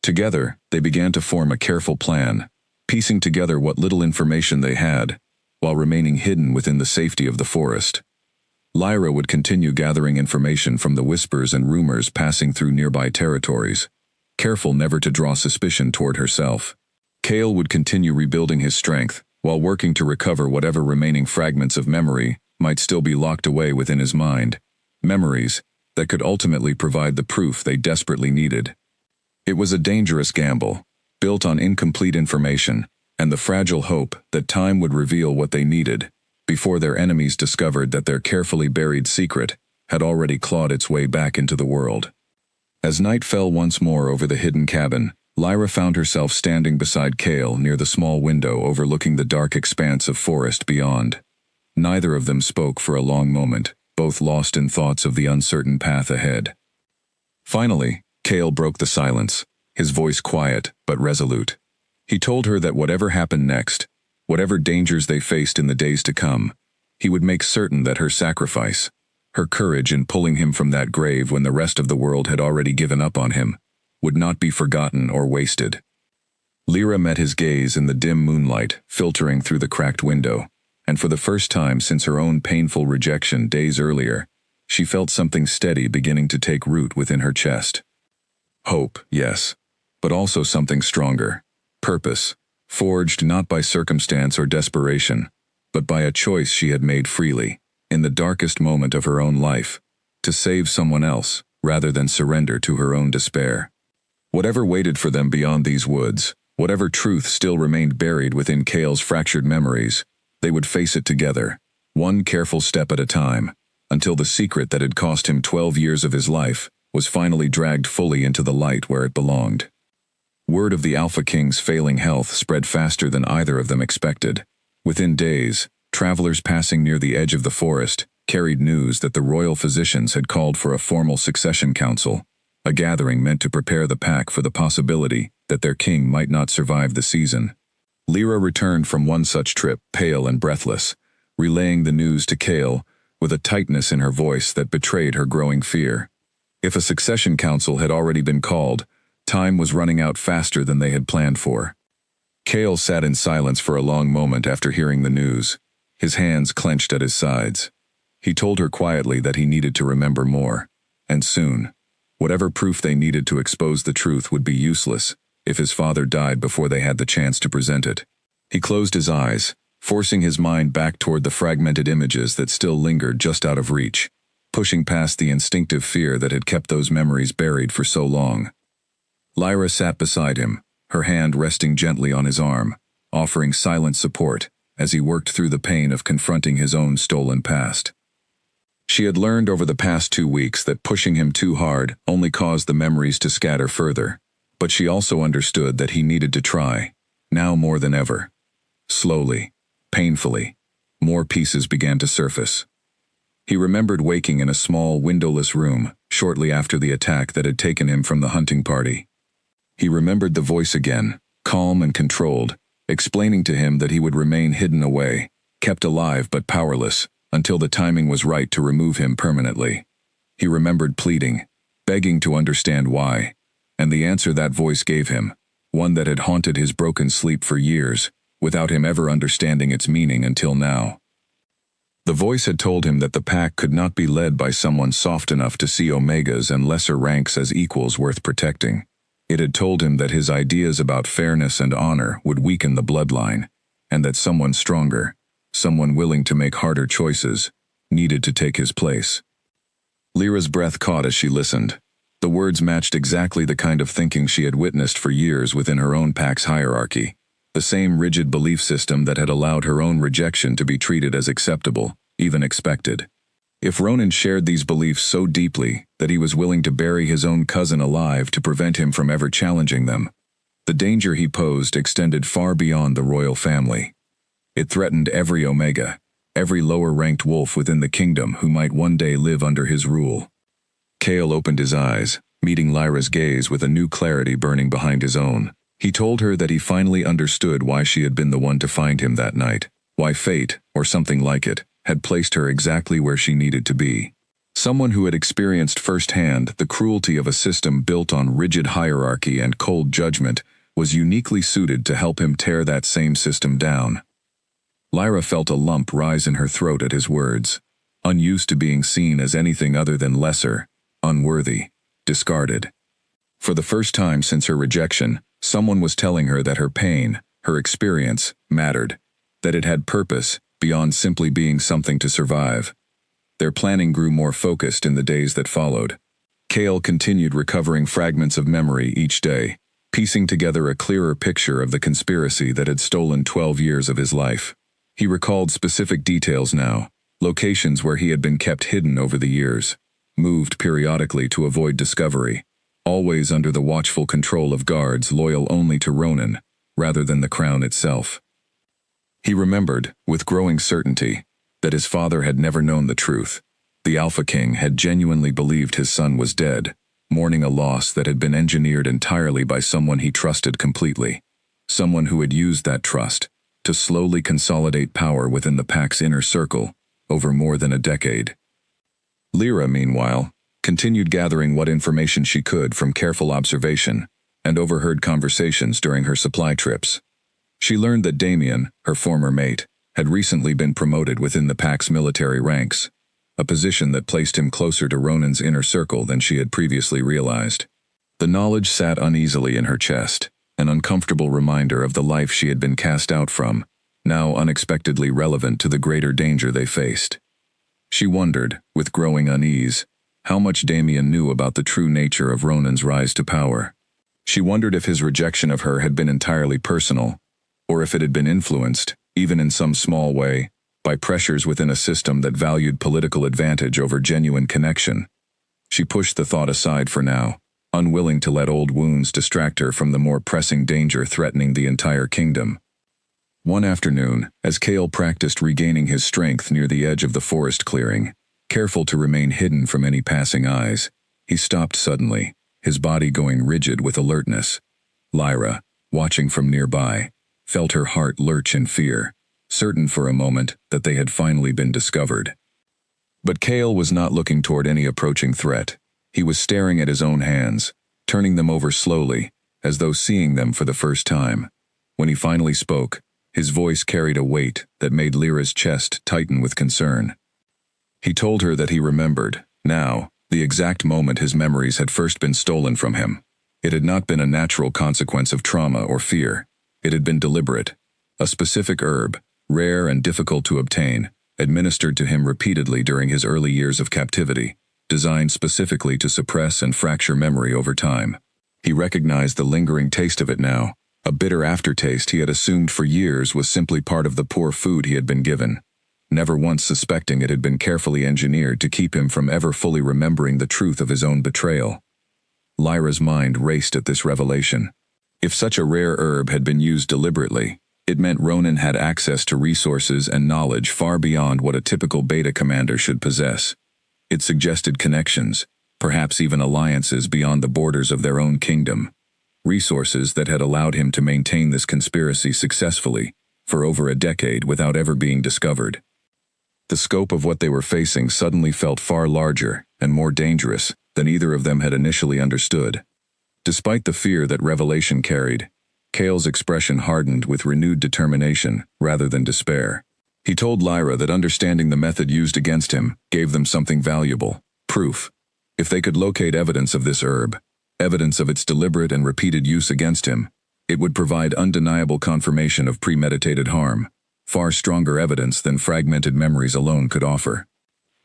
Together, they began to form a careful plan, piecing together what little information they had, while remaining hidden within the safety of the forest. Lyra would continue gathering information from the whispers and rumors passing through nearby territories, careful never to draw suspicion toward herself. Cale would continue rebuilding his strength, while working to recover whatever remaining fragments of memory might still be locked away within his mind, memories that could ultimately provide the proof they desperately needed. It was a dangerous gamble, built on incomplete information and the fragile hope that time would reveal what they needed before their enemies discovered that their carefully buried secret had already clawed its way back into the world. As night fell once more over the hidden cabin, Lyra found herself standing beside Cale near the small window overlooking the dark expanse of forest beyond. Neither of them spoke for a long moment, both lost in thoughts of the uncertain path ahead. Finally, Cale broke the silence, his voice quiet but resolute. He told her that whatever happened next, whatever dangers they faced in the days to come, he would make certain that her sacrifice, her courage in pulling him from that grave when the rest of the world had already given up on him, would not be forgotten or wasted. Lyra met his gaze in the dim moonlight filtering through the cracked window, and for the first time since her own painful rejection days earlier, she felt something steady beginning to take root within her chest. Hope, yes, but also something stronger. Purpose, forged not by circumstance or desperation, but by a choice she had made freely, in the darkest moment of her own life, to save someone else rather than surrender to her own despair. Whatever waited for them beyond these woods, whatever truth still remained buried within Cale's fractured memories, they would face it together, one careful step at a time, until the secret that had cost him 12 years of his life was finally dragged fully into the light where it belonged. Word of the Alpha King's failing health spread faster than either of them expected. Within days, travelers passing near the edge of the forest carried news that the royal physicians had called for a formal succession council, a gathering meant to prepare the pack for the possibility that their king might not survive the season. Lyra returned from one such trip, pale and breathless, relaying the news to Cale with a tightness in her voice that betrayed her growing fear. If a succession council had already been called, time was running out faster than they had planned for. Cale sat in silence for a long moment after hearing the news, his hands clenched at his sides. He told her quietly that he needed to remember more, and soon. Whatever proof they needed to expose the truth would be useless if his father died before they had the chance to present it. He closed his eyes, forcing his mind back toward the fragmented images that still lingered just out of reach, pushing past the instinctive fear that had kept those memories buried for so long. Lyra sat beside him, her hand resting gently on his arm, offering silent support as he worked through the pain of confronting his own stolen past. She had learned over the past 2 weeks that pushing him too hard only caused the memories to scatter further, but she also understood that he needed to try, now more than ever. Slowly, painfully, more pieces began to surface. He remembered waking in a small, windowless room shortly after the attack that had taken him from the hunting party. He remembered the voice again, calm and controlled, explaining to him that he would remain hidden away, kept alive but powerless, until the timing was right to remove him permanently. He remembered pleading, begging to understand why, and the answer that voice gave him, one that had haunted his broken sleep for years, without him ever understanding its meaning until now. The voice had told him that the pack could not be led by someone soft enough to see omegas and lesser ranks as equals worth protecting. It had told him that his ideas about fairness and honor would weaken the bloodline, and that someone stronger, someone willing to make harder choices, needed to take his place. Lyra's breath caught as she listened. The words matched exactly the kind of thinking she had witnessed for years within her own pack's hierarchy, the same rigid belief system that had allowed her own rejection to be treated as acceptable, even expected. If Ronan shared these beliefs so deeply that he was willing to bury his own cousin alive to prevent him from ever challenging them, the danger he posed extended far beyond the royal family. It threatened every Omega, every lower-ranked wolf within the kingdom who might one day live under his rule. Cale opened his eyes, meeting Lyra's gaze with a new clarity burning behind his own. He told her that he finally understood why she had been the one to find him that night, why fate, or something like it, had placed her exactly where she needed to be. Someone who had experienced firsthand the cruelty of a system built on rigid hierarchy and cold judgment was uniquely suited to help him tear that same system down. Lyra felt a lump rise in her throat at his words. Unused to being seen as anything other than lesser, unworthy, discarded. For the first time since her rejection, someone was telling her that her pain, her experience, mattered, that it had purpose beyond simply being something to survive. Their planning grew more focused in the days that followed. Cale continued recovering fragments of memory each day, piecing together a clearer picture of the conspiracy that had stolen 12 years of his life. He recalled specific details now, locations where he had been kept hidden over the years, moved periodically to avoid discovery, always under the watchful control of guards loyal only to Ronan, rather than the crown itself. He remembered, with growing certainty, that his father had never known the truth. The Alpha King had genuinely believed his son was dead, mourning a loss that had been engineered entirely by someone he trusted completely, someone who had used that trust to slowly consolidate power within the pack's inner circle over more than a decade. Lyra, meanwhile, continued gathering what information she could from careful observation and overheard conversations during her supply trips. She learned that Damien, her former mate, had recently been promoted within the pack's military ranks, a position that placed him closer to Ronan's inner circle than she had previously realized. The knowledge sat uneasily in her chest, an uncomfortable reminder of the life she had been cast out from, now unexpectedly relevant to the greater danger they faced. She wondered, with growing unease, how much Damien knew about the true nature of Ronan's rise to power. She wondered if his rejection of her had been entirely personal, or if it had been influenced, even in some small way, by pressures within a system that valued political advantage over genuine connection. She pushed the thought aside for now, unwilling to let old wounds distract her from the more pressing danger threatening the entire kingdom. One afternoon, as Cale practiced regaining his strength near the edge of the forest clearing, careful to remain hidden from any passing eyes, he stopped suddenly, his body going rigid with alertness. Lyra, watching from nearby, felt her heart lurch in fear, certain for a moment that they had finally been discovered. But Cale was not looking toward any approaching threat. He was staring at his own hands, turning them over slowly, as though seeing them for the first time. When he finally spoke, his voice carried a weight that made Lyra's chest tighten with concern. He told her that he remembered, now, the exact moment his memories had first been stolen from him. It had not been a natural consequence of trauma or fear. It had been deliberate. A specific herb, rare and difficult to obtain, administered to him repeatedly during his early years of captivity, designed specifically to suppress and fracture memory over time. He recognized the lingering taste of it now, a bitter aftertaste he had assumed for years was simply part of the poor food he had been given, never once suspecting it had been carefully engineered to keep him from ever fully remembering the truth of his own betrayal. Lyra's mind raced at this revelation. If such a rare herb had been used deliberately, it meant Ronan had access to resources and knowledge far beyond what a typical beta commander should possess. It suggested connections, perhaps even alliances beyond the borders of their own kingdom. Resources that had allowed him to maintain this conspiracy successfully for over a decade without ever being discovered. The scope of what they were facing suddenly felt far larger and more dangerous than either of them had initially understood. Despite the fear that revelation carried, Cale's expression hardened with renewed determination rather than despair. He told Lyra that understanding the method used against him gave them something valuable, proof. If they could locate evidence of this herb, evidence of its deliberate and repeated use against him, it would provide undeniable confirmation of premeditated harm, far stronger evidence than fragmented memories alone could offer.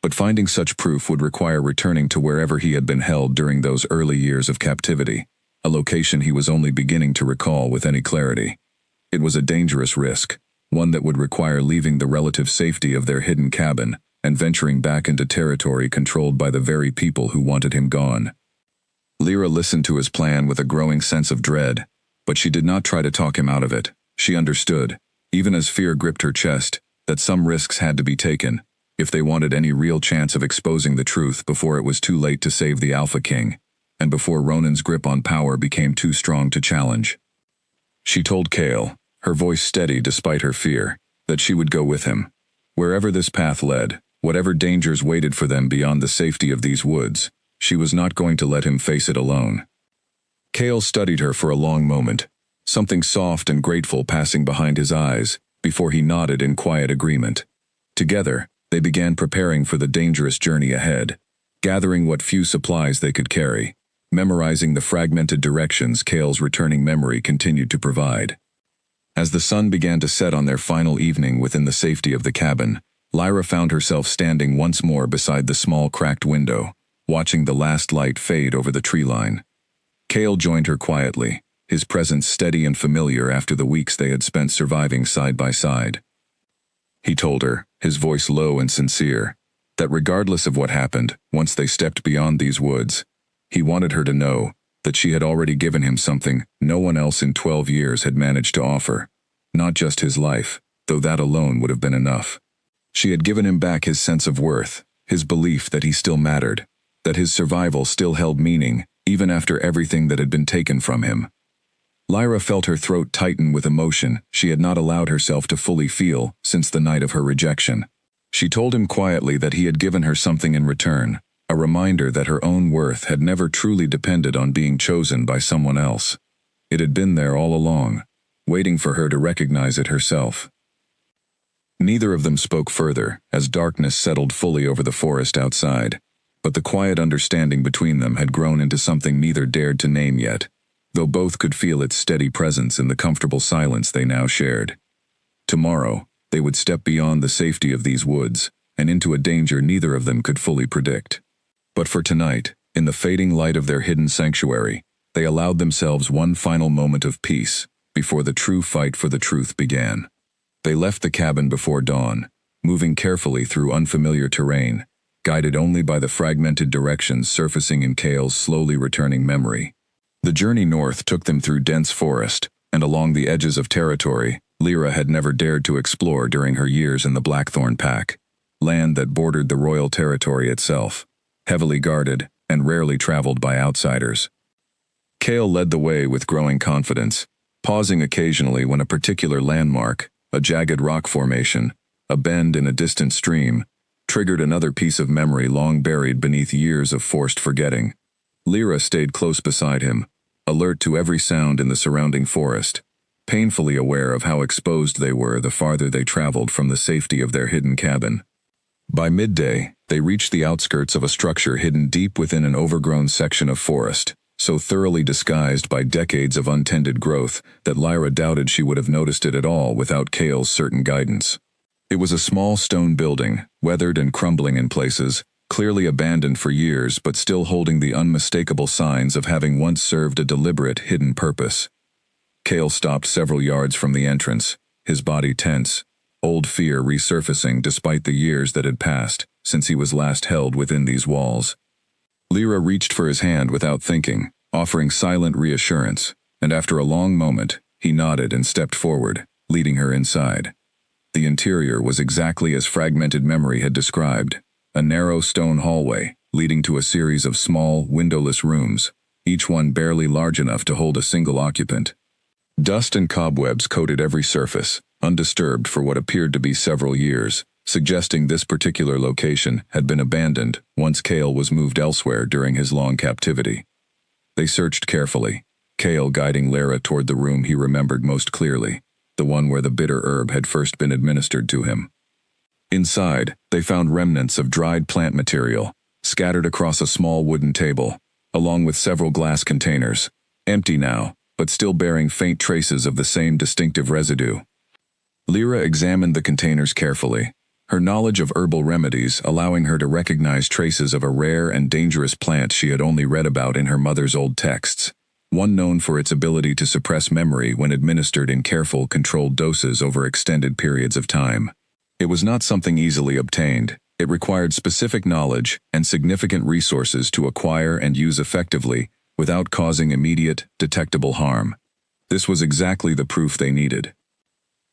But finding such proof would require returning to wherever he had been held during those early years of captivity, a location he was only beginning to recall with any clarity. It was a dangerous risk, one that would require leaving the relative safety of their hidden cabin and venturing back into territory controlled by the very people who wanted him gone. Lyra listened to his plan with a growing sense of dread, but she did not try to talk him out of it. She understood, even as fear gripped her chest, that some risks had to be taken, if they wanted any real chance of exposing the truth before it was too late to save the Alpha King, and before Ronan's grip on power became too strong to challenge. She told Cale, her voice steady despite her fear, that she would go with him. Wherever this path led, whatever dangers waited for them beyond the safety of these woods, she was not going to let him face it alone. Cale studied her for a long moment, something soft and grateful passing behind his eyes, before he nodded in quiet agreement. Together, they began preparing for the dangerous journey ahead, gathering what few supplies they could carry, memorizing the fragmented directions Cale's returning memory continued to provide. As the sun began to set on their final evening within the safety of the cabin, Lyra found herself standing once more beside the small cracked window, watching the last light fade over the tree line. Cale joined her quietly, his presence steady and familiar after the weeks they had spent surviving side by side. He told her, his voice low and sincere, that regardless of what happened, once they stepped beyond these woods, he wanted her to know that she had already given him something no one else in 12 years had managed to offer. Not just his life, though that alone would have been enough. She had given him back his sense of worth, his belief that he still mattered, that his survival still held meaning, even after everything that had been taken from him. Lyra felt her throat tighten with emotion she had not allowed herself to fully feel since the night of her rejection. She told him quietly that he had given her something in return, a reminder that her own worth had never truly depended on being chosen by someone else. It had been there all along, waiting for her to recognize it herself. Neither of them spoke further as darkness settled fully over the forest outside, but the quiet understanding between them had grown into something neither dared to name yet, though both could feel its steady presence in the comfortable silence they now shared. Tomorrow, they would step beyond the safety of these woods, and into a danger neither of them could fully predict. But for tonight, in the fading light of their hidden sanctuary, they allowed themselves one final moment of peace, before the true fight for the truth began. They left the cabin before dawn, moving carefully through unfamiliar terrain, guided only by the fragmented directions surfacing in Cale's slowly returning memory. The journey north took them through dense forest, and along the edges of territory Lyra had never dared to explore during her years in the Blackthorn Pack, land that bordered the royal territory itself, heavily guarded and rarely traveled by outsiders. Cale led the way with growing confidence, pausing occasionally when a particular landmark, a jagged rock formation, a bend in a distant stream, triggered another piece of memory long buried beneath years of forced forgetting. Lyra stayed close beside him, alert to every sound in the surrounding forest, painfully aware of how exposed they were the farther they traveled from the safety of their hidden cabin. By midday, they reached the outskirts of a structure hidden deep within an overgrown section of forest, so thoroughly disguised by decades of untended growth that Lyra doubted she would have noticed it at all without Cale's certain guidance. It was a small stone building, weathered and crumbling in places, clearly abandoned for years but still holding the unmistakable signs of having once served a deliberate hidden purpose. Cale stopped several yards from the entrance, his body tense, old fear resurfacing despite the years that had passed since he was last held within these walls. Lyra reached for his hand without thinking, offering silent reassurance, and after a long moment, he nodded and stepped forward, leading her inside. The interior was exactly as fragmented memory had described, a narrow stone hallway leading to a series of small, windowless rooms, each one barely large enough to hold a single occupant. Dust and cobwebs coated every surface, undisturbed for what appeared to be several years, suggesting this particular location had been abandoned once Cale was moved elsewhere during his long captivity. They searched carefully, Cale guiding Lyra toward the room he remembered most clearly, the one where the bitter herb had first been administered to him. Inside, they found remnants of dried plant material, scattered across a small wooden table, along with several glass containers, empty now, but still bearing faint traces of the same distinctive residue. Lyra examined the containers carefully, her knowledge of herbal remedies allowing her to recognize traces of a rare and dangerous plant she had only read about in her mother's old texts, one known for its ability to suppress memory when administered in careful, controlled doses over extended periods of time. It was not something easily obtained. It required specific knowledge and significant resources to acquire and use effectively without causing immediate, detectable harm. This was exactly the proof they needed.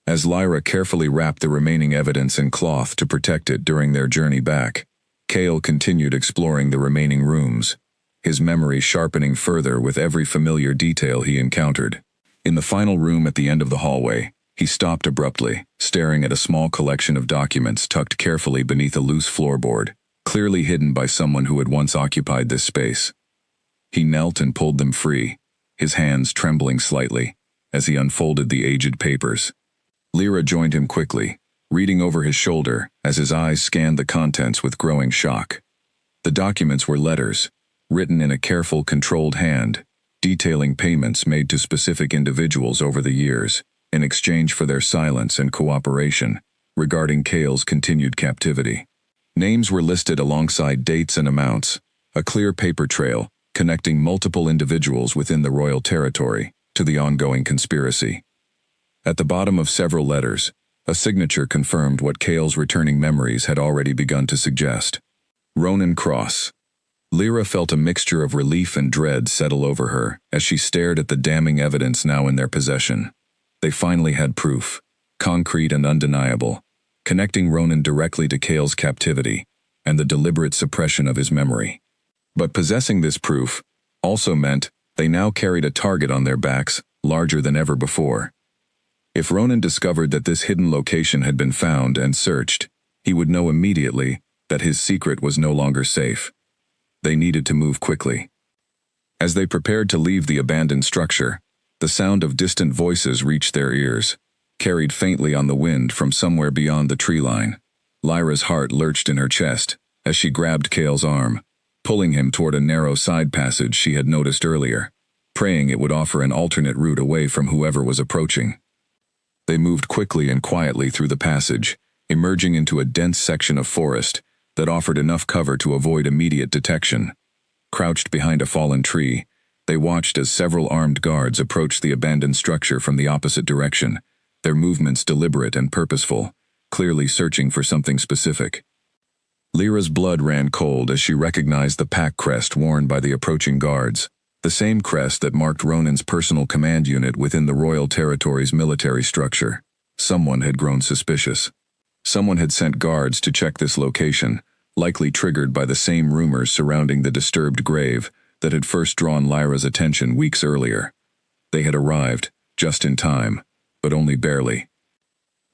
As Lyra carefully wrapped the remaining evidence in cloth to protect it during their journey back, Cale continued exploring the remaining rooms, his memory sharpening further with every familiar detail he encountered. In the final room at the end of the hallway, he stopped abruptly, staring at a small collection of documents tucked carefully beneath a loose floorboard, clearly hidden by someone who had once occupied this space. He knelt and pulled them free, his hands trembling slightly, as he unfolded the aged papers. Lyra joined him quickly, reading over his shoulder as his eyes scanned the contents with growing shock. The documents were letters, written in a careful, controlled hand, detailing payments made to specific individuals over the years, in exchange for their silence and cooperation regarding Cale's continued captivity. Names were listed alongside dates and amounts, a clear paper trail connecting multiple individuals within the royal territory to the ongoing conspiracy. At the bottom of several letters, a signature confirmed what Cale's returning memories had already begun to suggest. Ronan Cross. Lyra felt a mixture of relief and dread settle over her as she stared at the damning evidence now in their possession. They finally had proof, concrete and undeniable, connecting Ronan directly to Cale's captivity and the deliberate suppression of his memory. But possessing this proof also meant they now carried a target on their backs larger than ever before. If Ronan discovered that this hidden location had been found and searched, he would know immediately that his secret was no longer safe. They needed to move quickly. As they prepared to leave the abandoned structure, the sound of distant voices reached their ears, carried faintly on the wind from somewhere beyond the tree line. Lyra's heart lurched in her chest as she grabbed Cale's arm, pulling him toward a narrow side passage she had noticed earlier, praying it would offer an alternate route away from whoever was approaching. They moved quickly and quietly through the passage, emerging into a dense section of forest that offered enough cover to avoid immediate detection. Crouched behind a fallen tree, they watched as several armed guards approached the abandoned structure from the opposite direction, their movements deliberate and purposeful, clearly searching for something specific. Lyra's blood ran cold as she recognized the pack crest worn by the approaching guards, the same crest that marked Ronan's personal command unit within the Royal Territory's military structure. Someone had grown suspicious. Someone had sent guards to check this location, likely triggered by the same rumors surrounding the disturbed grave that had first drawn Lyra's attention weeks earlier. They had arrived, just in time, but only barely.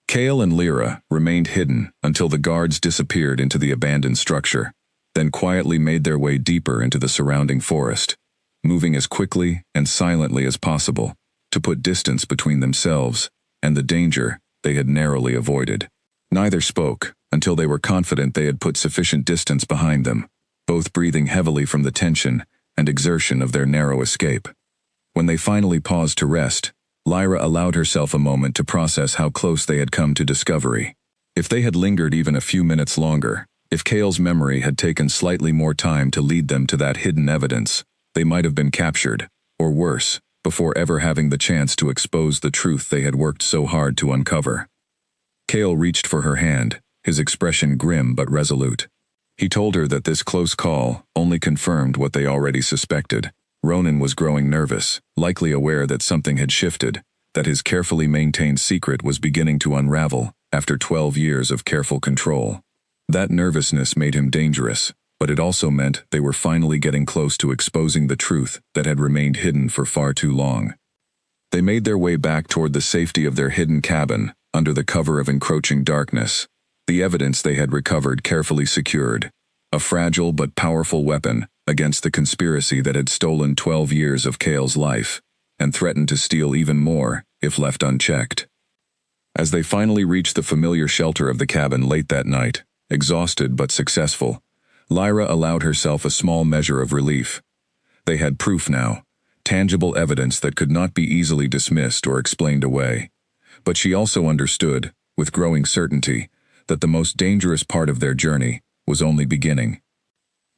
Cale and Lyra remained hidden until the guards disappeared into the abandoned structure, then quietly made their way deeper into the surrounding forest, moving as quickly and silently as possible to put distance between themselves and the danger they had narrowly avoided. Neither spoke until they were confident they had put sufficient distance behind them, both breathing heavily from the tension and exertion of their narrow escape. When they finally paused to rest, Lyra allowed herself a moment to process how close they had come to discovery. If they had lingered even a few minutes longer, if Cale's memory had taken slightly more time to lead them to that hidden evidence, they might have been captured, or worse, before ever having the chance to expose the truth they had worked so hard to uncover. Cale reached for her hand, his expression grim but resolute. He told her that this close call only confirmed what they already suspected. Ronan was growing nervous, likely aware that something had shifted, that his carefully maintained secret was beginning to unravel after 12 years of careful control. That nervousness made him dangerous, but it also meant they were finally getting close to exposing the truth that had remained hidden for far too long. They made their way back toward the safety of their hidden cabin, under the cover of encroaching darkness, the evidence they had recovered carefully secured, a fragile but powerful weapon against the conspiracy that had stolen 12 years of Cale's life, and threatened to steal even more if left unchecked. As they finally reached the familiar shelter of the cabin late that night, exhausted but successful, Lyra allowed herself a small measure of relief. They had proof now, tangible evidence that could not be easily dismissed or explained away. But she also understood, with growing certainty, that the most dangerous part of their journey was only beginning.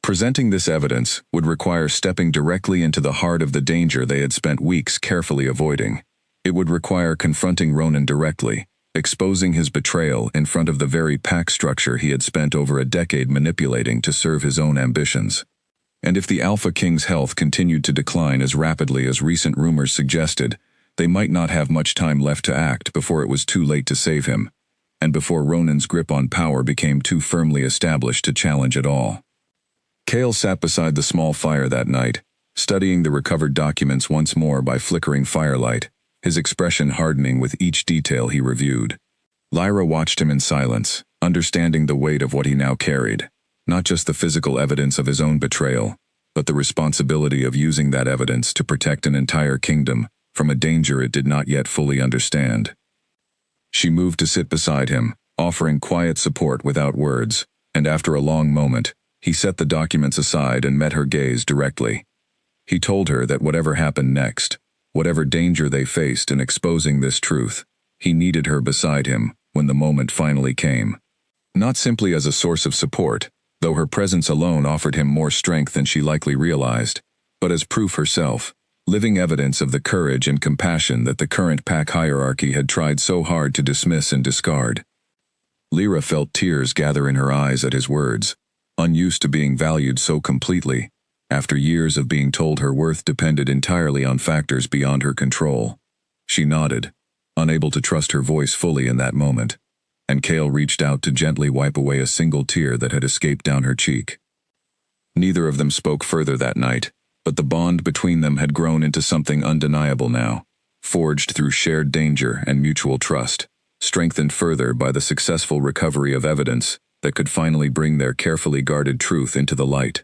Presenting this evidence would require stepping directly into the heart of the danger they had spent weeks carefully avoiding. It would require confronting Ronan directly, exposing his betrayal in front of the very pack structure he had spent over a decade manipulating to serve his own ambitions. And if the Alpha King's health continued to decline as rapidly as recent rumors suggested, They might not have much time left to act before it was too late to save him, and before Ronan's grip on power became too firmly established to challenge at all. Cale sat beside the small fire that night, studying the recovered documents once more by flickering firelight, his expression hardening with each detail he reviewed. Lyra watched him in silence, understanding the weight of what he now carried, not just the physical evidence of his own betrayal, but the responsibility of using that evidence to protect an entire kingdom from a danger it did not yet fully understand. She moved to sit beside him, offering quiet support without words, and after a long moment, he set the documents aside and met her gaze directly. He told her that whatever happened next, whatever danger they faced in exposing this truth, he needed her beside him when the moment finally came. Not simply as a source of support, though her presence alone offered him more strength than she likely realized, but as proof herself, living evidence of the courage and compassion that the current pack hierarchy had tried so hard to dismiss and discard. Lyra felt tears gather in her eyes at his words, unused to being valued so completely, after years of being told her worth depended entirely on factors beyond her control. She nodded, unable to trust her voice fully in that moment, and Cale reached out to gently wipe away a single tear that had escaped down her cheek. Neither of them spoke further that night, but the bond between them had grown into something undeniable now, forged through shared danger and mutual trust, strengthened further by the successful recovery of evidence that could finally bring their carefully guarded truth into the light.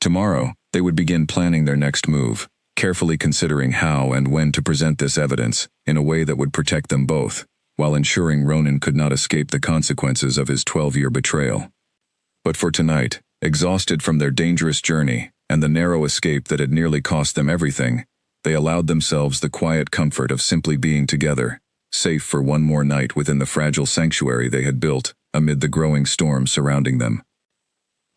Tomorrow, they would begin planning their next move, carefully considering how and when to present this evidence in a way that would protect them both, while ensuring Ronan could not escape the consequences of his 12-year betrayal. But for tonight, exhausted from their dangerous journey and the narrow escape that had nearly cost them everything, they allowed themselves the quiet comfort of simply being together, safe for one more night within the fragile sanctuary they had built amid the growing storm surrounding them.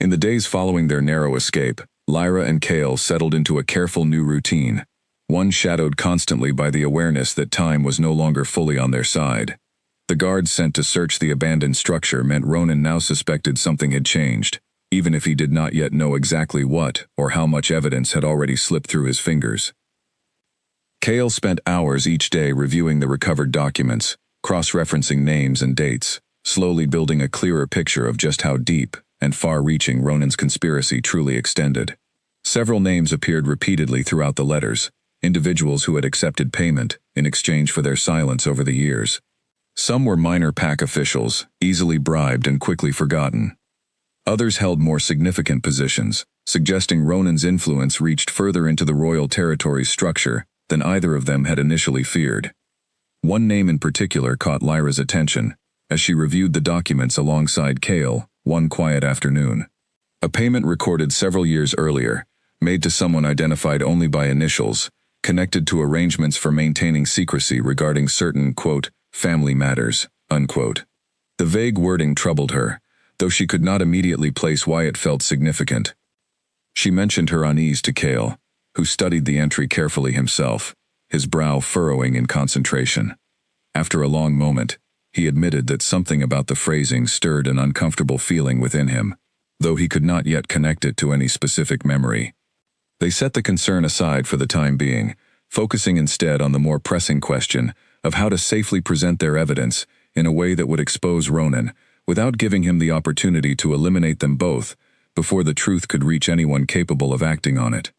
In the days following their narrow escape, Lyra and Cale settled into a careful new routine, one shadowed constantly by the awareness that time was no longer fully on their side. The guards sent to search the abandoned structure meant Ronan now suspected something had changed, even if he did not yet know exactly what or how much evidence had already slipped through his fingers. Cale spent hours each day reviewing the recovered documents, cross-referencing names and dates, slowly building a clearer picture of just how deep and far-reaching Ronan's conspiracy truly extended. Several names appeared repeatedly throughout the letters, individuals who had accepted payment in exchange for their silence over the years. Some were minor pack officials, easily bribed and quickly forgotten. Others held more significant positions, suggesting Ronan's influence reached further into the royal territory's structure than either of them had initially feared. One name in particular caught Lyra's attention, as she reviewed the documents alongside Cale one quiet afternoon. A payment recorded several years earlier, made to someone identified only by initials, connected to arrangements for maintaining secrecy regarding certain, quote, family matters, unquote. The vague wording troubled her, though she could not immediately place why it felt significant. She mentioned her unease to Cale, who studied the entry carefully himself, his brow furrowing in concentration. After a long moment, he admitted that something about the phrasing stirred an uncomfortable feeling within him, though he could not yet connect it to any specific memory. They set the concern aside for the time being, focusing instead on the more pressing question of how to safely present their evidence in a way that would expose Ronan, without giving him the opportunity to eliminate them both before the truth could reach anyone capable of acting on it.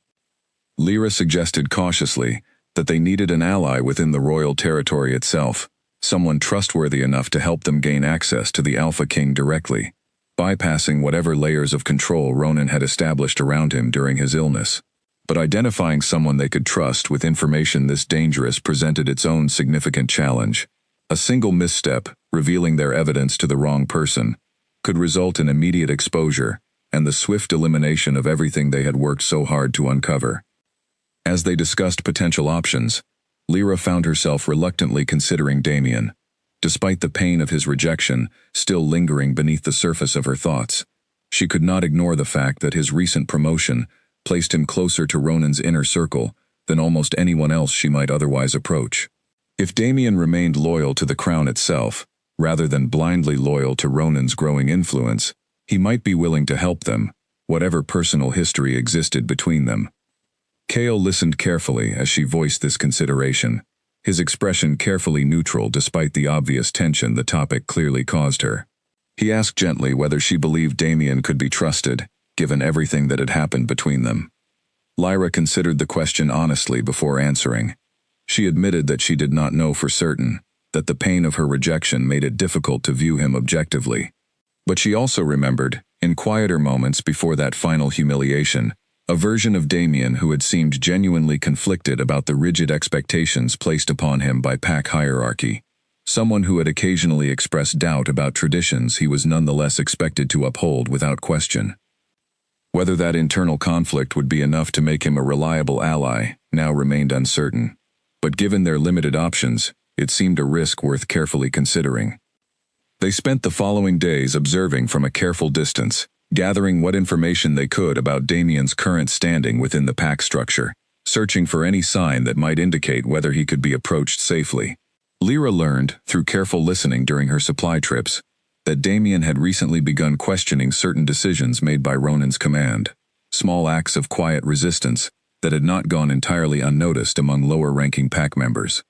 Lyra suggested cautiously that they needed an ally within the royal territory itself, someone trustworthy enough to help them gain access to the Alpha King directly, bypassing whatever layers of control Ronan had established around him during his illness. But identifying someone they could trust with information this dangerous presented its own significant challenge. A single misstep, revealing their evidence to the wrong person, could result in immediate exposure and the swift elimination of everything they had worked so hard to uncover. As they discussed potential options, Lyra found herself reluctantly considering Damien, despite the pain of his rejection still lingering beneath the surface of her thoughts. She could not ignore the fact that his recent promotion placed him closer to Ronan's inner circle than almost anyone else she might otherwise approach. If Damien remained loyal to the crown itself, rather than blindly loyal to Ronan's growing influence, he might be willing to help them, whatever personal history existed between them. Cale listened carefully as she voiced this consideration, his expression carefully neutral despite the obvious tension the topic clearly caused her. He asked gently whether she believed Damien could be trusted, given everything that had happened between them. Lyra considered the question honestly before answering. She admitted that she did not know for certain, that the pain of her rejection made it difficult to view him objectively. But she also remembered, in quieter moments before that final humiliation, a version of Damien who had seemed genuinely conflicted about the rigid expectations placed upon him by pack hierarchy. Someone who had occasionally expressed doubt about traditions he was nonetheless expected to uphold without question. Whether that internal conflict would be enough to make him a reliable ally now remained uncertain. But given their limited options, it seemed a risk worth carefully considering. They spent the following days observing from a careful distance, gathering what information they could about Damien's current standing within the pack structure, searching for any sign that might indicate whether he could be approached safely. Lyra learned, through careful listening during her supply trips, that Damien had recently begun questioning certain decisions made by Ronan's command, small acts of quiet resistance that had not gone entirely unnoticed among lower-ranking pack members.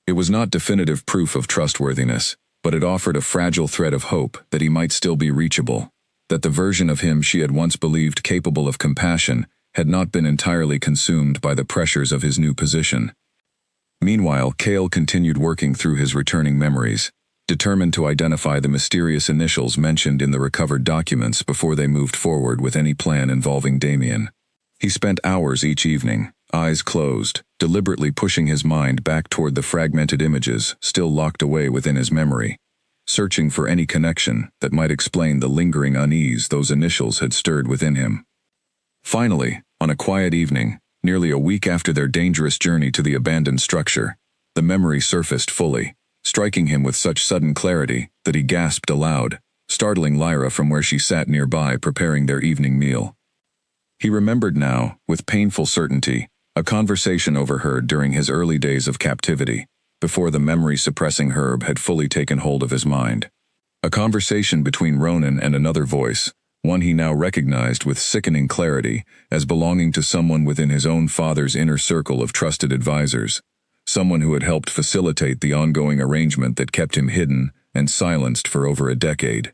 It was not definitive proof of trustworthiness, but it offered a fragile thread of hope that he might still be reachable, that the version of him she had once believed capable of compassion had not been entirely consumed by the pressures of his new position. Meanwhile, Cale continued working through his returning memories, determined to identify the mysterious initials mentioned in the recovered documents before they moved forward with any plan involving Damien. He spent hours each evening, eyes closed, deliberately pushing his mind back toward the fragmented images still locked away within his memory, searching for any connection that might explain the lingering unease those initials had stirred within him. Finally, on a quiet evening, nearly a week after their dangerous journey to the abandoned structure, the memory surfaced fully, striking him with such sudden clarity that he gasped aloud, startling Lyra from where she sat nearby preparing their evening meal. He remembered now, with painful certainty, a conversation overheard during his early days of captivity, before the memory-suppressing herb had fully taken hold of his mind. A conversation between Ronan and another voice, one he now recognized with sickening clarity as belonging to someone within his own father's inner circle of trusted advisors, someone who had helped facilitate the ongoing arrangement that kept him hidden and silenced for over a decade.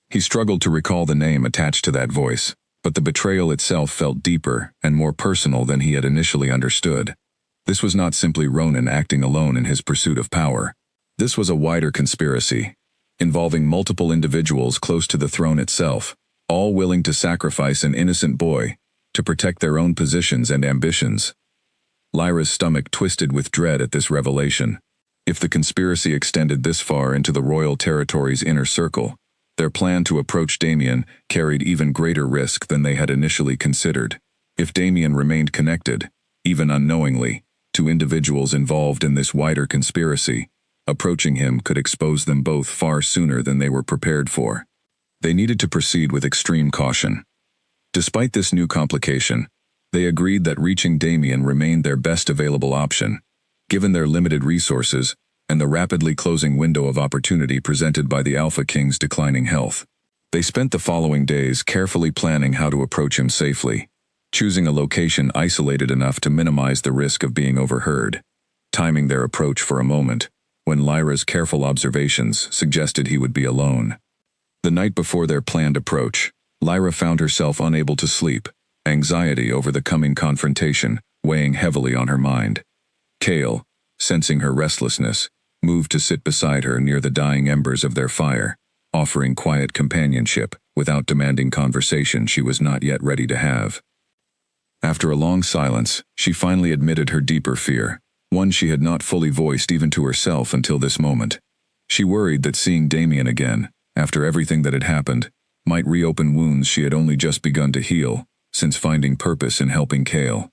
He struggled to recall the name attached to that voice, but the betrayal itself felt deeper and more personal than he had initially understood. This was not simply Ronan acting alone in his pursuit of power. This was a wider conspiracy, involving multiple individuals close to the throne itself, all willing to sacrifice an innocent boy to protect their own positions and ambitions. Lyra's stomach twisted with dread at this revelation. If the conspiracy extended this far into the royal territory's inner circle, their plan to approach Damien carried even greater risk than they had initially considered. If Damien remained connected, even unknowingly, to individuals involved in this wider conspiracy, approaching him could expose them both far sooner than they were prepared for. They needed to proceed with extreme caution. Despite this new complication, they agreed that reaching Damien remained their best available option, given their limited resources and the rapidly closing window of opportunity presented by the Alpha King's declining health. They spent the following days carefully planning how to approach him safely, choosing a location isolated enough to minimize the risk of being overheard, timing their approach for a moment, when Lyra's careful observations suggested he would be alone. The night before their planned approach, Lyra found herself unable to sleep, anxiety over the coming confrontation weighing heavily on her mind. Cale, sensing her restlessness, moved to sit beside her near the dying embers of their fire, offering quiet companionship without demanding conversation she was not yet ready to have. After a long silence, she finally admitted her deeper fear, one she had not fully voiced even to herself until this moment. She worried that seeing Damien again, after everything that had happened, might reopen wounds she had only just begun to heal, since finding purpose in helping Cale.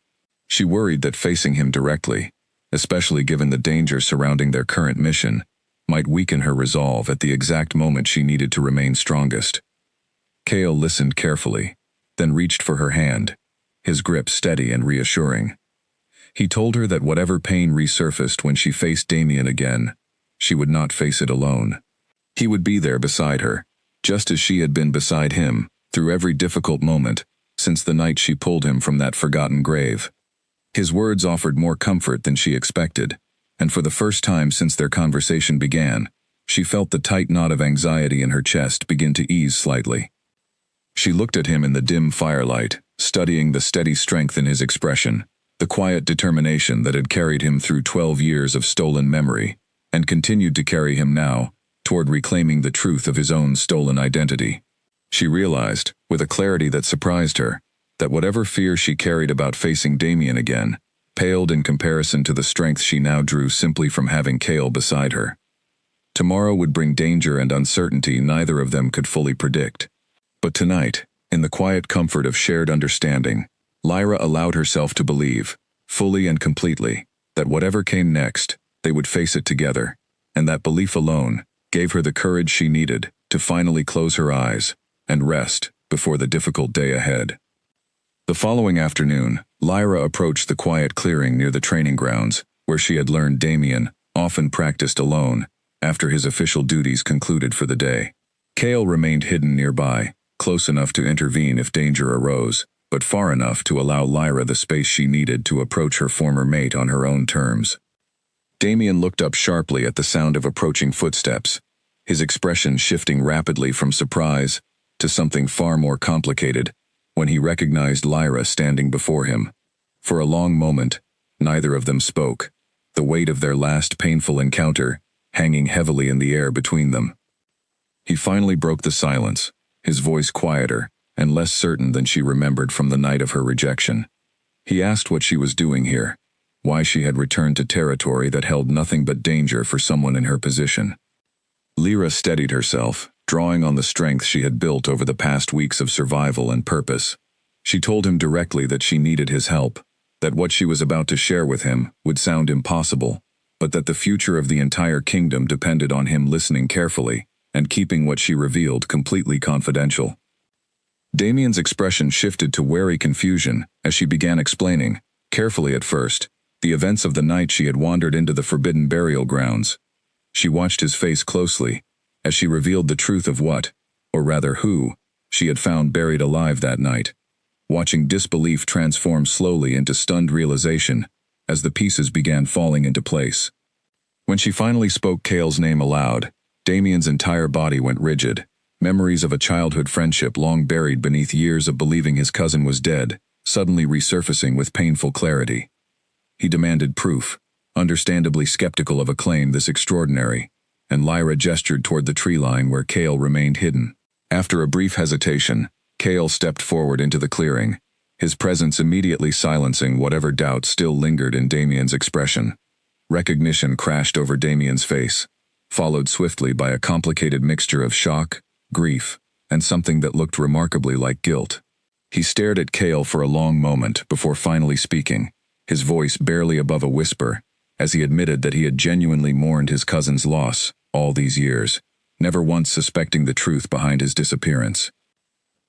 She worried that facing him directly, especially given the danger surrounding their current mission, might weaken her resolve at the exact moment she needed to remain strongest. Cale listened carefully, then reached for her hand, his grip steady and reassuring. He told her that whatever pain resurfaced when she faced Damien again, she would not face it alone. He would be there beside her, just as she had been beside him, through every difficult moment, since the night she pulled him from that forgotten grave. His words offered more comfort than she expected, and for the first time since their conversation began, she felt the tight knot of anxiety in her chest begin to ease slightly. She looked at him in the dim firelight, studying the steady strength in his expression, the quiet determination that had carried him through 12 years of stolen memory, and continued to carry him now, toward reclaiming the truth of his own stolen identity. She realized, with a clarity that surprised her, that whatever fear she carried about facing Damien again, paled in comparison to the strength she now drew simply from having Cale beside her. Tomorrow would bring danger and uncertainty neither of them could fully predict. But tonight, in the quiet comfort of shared understanding, Lyra allowed herself to believe, fully and completely, that whatever came next, they would face it together, and that belief alone gave her the courage she needed to finally close her eyes and rest before the difficult day ahead. The following afternoon, Lyra approached the quiet clearing near the training grounds, where she had learned Damien often practiced alone after his official duties concluded for the day. Cale remained hidden nearby, close enough to intervene if danger arose, but far enough to allow Lyra the space she needed to approach her former mate on her own terms. Damien looked up sharply at the sound of approaching footsteps, his expression shifting rapidly from surprise to something far more complicated when he recognized Lyra standing before him. For a long moment, neither of them spoke, the weight of their last painful encounter hanging heavily in the air between them. He finally broke the silence, his voice quieter and less certain than she remembered from the night of her rejection. He asked what she was doing here, why she had returned to territory that held nothing but danger for someone in her position. Lyra steadied herself, drawing on the strength she had built over the past weeks of survival and purpose. She told him directly that she needed his help, that what she was about to share with him would sound impossible, but that the future of the entire kingdom depended on him listening carefully and keeping what she revealed completely confidential. Damien's expression shifted to wary confusion as she began explaining, carefully at first, the events of the night she had wandered into the forbidden burial grounds. She watched his face closely as she revealed the truth of what, or rather who, she had found buried alive that night, watching disbelief transform slowly into stunned realization as the pieces began falling into place. When she finally spoke Cale's name aloud, Damien's entire body went rigid, memories of a childhood friendship long buried beneath years of believing his cousin was dead, suddenly resurfacing with painful clarity. He demanded proof, understandably skeptical of a claim this extraordinary, and Lyra gestured toward the tree line where Cale remained hidden. After a brief hesitation, Cale stepped forward into the clearing, his presence immediately silencing whatever doubt still lingered in Damien's expression. Recognition crashed over Damien's face, followed swiftly by a complicated mixture of shock, grief, and something that looked remarkably like guilt. He stared at Cale for a long moment before finally speaking, his voice barely above a whisper, as he admitted that he had genuinely mourned his cousin's loss all these years, never once suspecting the truth behind his disappearance.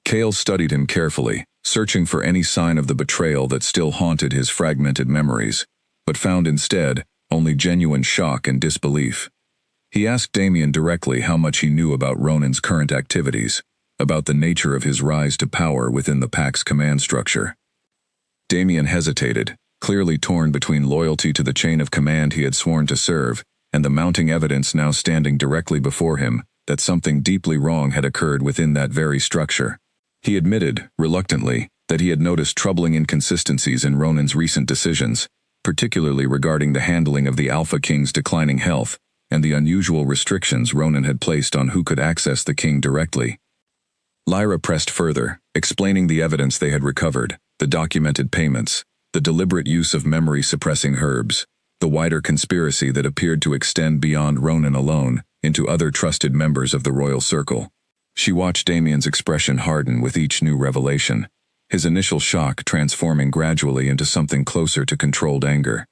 Cale studied him carefully, searching for any sign of the betrayal that still haunted his fragmented memories, but found instead only genuine shock and disbelief. He asked Damien directly how much he knew about Ronan's current activities, about the nature of his rise to power within the pack's command structure. Damien hesitated, clearly torn between loyalty to the chain of command he had sworn to serve and the mounting evidence now standing directly before him that something deeply wrong had occurred within that very structure. He admitted, reluctantly, that he had noticed troubling inconsistencies in Ronan's recent decisions, particularly regarding the handling of the Alpha King's declining health and the unusual restrictions Ronan had placed on who could access the king directly. Lyra pressed further, explaining the evidence they had recovered, the documented payments, the deliberate use of memory-suppressing herbs, the wider conspiracy that appeared to extend beyond Ronan alone into other trusted members of the royal circle. She watched Damien's expression harden with each new revelation, his initial shock transforming gradually into something closer to controlled anger.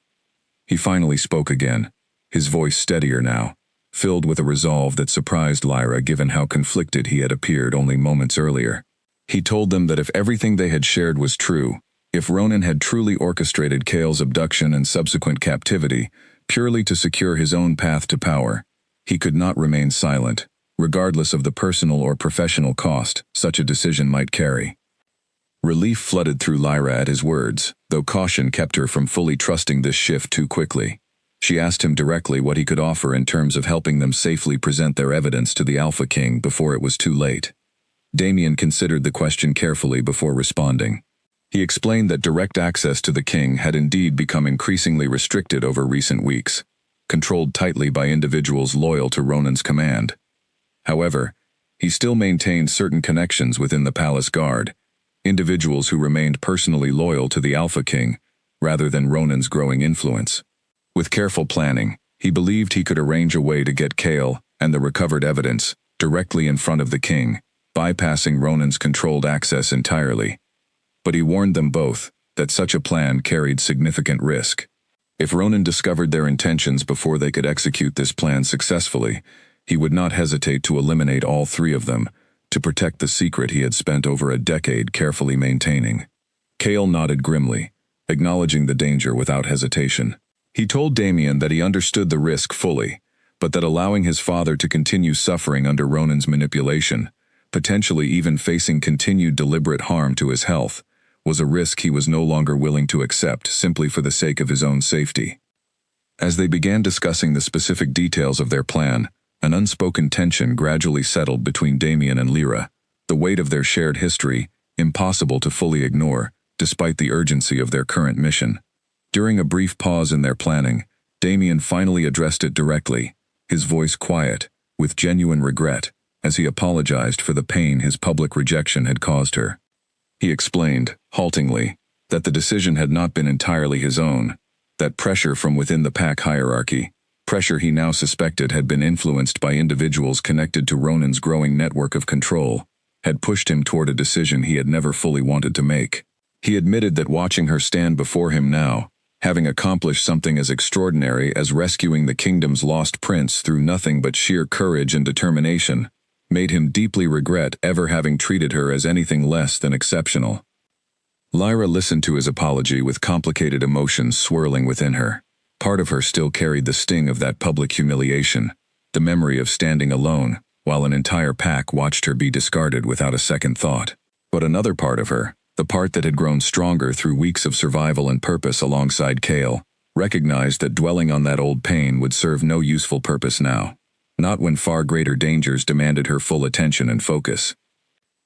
He finally spoke again, his voice steadier now, filled with a resolve that surprised Lyra given how conflicted he had appeared only moments earlier. He told them that if everything they had shared was true, if Ronan had truly orchestrated Cale's abduction and subsequent captivity purely to secure his own path to power, he could not remain silent, regardless of the personal or professional cost such a decision might carry. Relief flooded through Lyra at his words, though caution kept her from fully trusting this shift too quickly. She asked him directly what he could offer in terms of helping them safely present their evidence to the Alpha King before it was too late. Damien considered the question carefully before responding. He explained that direct access to the king had indeed become increasingly restricted over recent weeks, controlled tightly by individuals loyal to Ronan's command. However, he still maintained certain connections within the palace guard, individuals who remained personally loyal to the Alpha King, rather than Ronan's growing influence. With careful planning, he believed he could arrange a way to get Cale and the recovered evidence directly in front of the king, bypassing Ronan's controlled access entirely. But he warned them both that such a plan carried significant risk. If Ronan discovered their intentions before they could execute this plan successfully, he would not hesitate to eliminate all three of them to protect the secret he had spent over a decade carefully maintaining. Cale nodded grimly, acknowledging the danger without hesitation. He told Damien that he understood the risk fully, but that allowing his father to continue suffering under Ronan's manipulation, potentially even facing continued deliberate harm to his health, was a risk he was no longer willing to accept simply for the sake of his own safety. As they began discussing the specific details of their plan, an unspoken tension gradually settled between Damien and Lyra, the weight of their shared history impossible to fully ignore, despite the urgency of their current mission. During a brief pause in their planning, Damien finally addressed it directly, his voice quiet, with genuine regret, as he apologized for the pain his public rejection had caused her. He explained, haltingly, that the decision had not been entirely his own, that pressure from within the pack hierarchy, pressure he now suspected had been influenced by individuals connected to Ronan's growing network of control, had pushed him toward a decision he had never fully wanted to make. He admitted that watching her stand before him now, having accomplished something as extraordinary as rescuing the kingdom's lost prince through nothing but sheer courage and determination, made him deeply regret ever having treated her as anything less than exceptional. Lyra listened to his apology with complicated emotions swirling within her. Part of her still carried the sting of that public humiliation, the memory of standing alone, while an entire pack watched her be discarded without a second thought. But another part of her, the part that had grown stronger through weeks of survival and purpose alongside Cale, recognized that dwelling on that old pain would serve no useful purpose now, not when far greater dangers demanded her full attention and focus.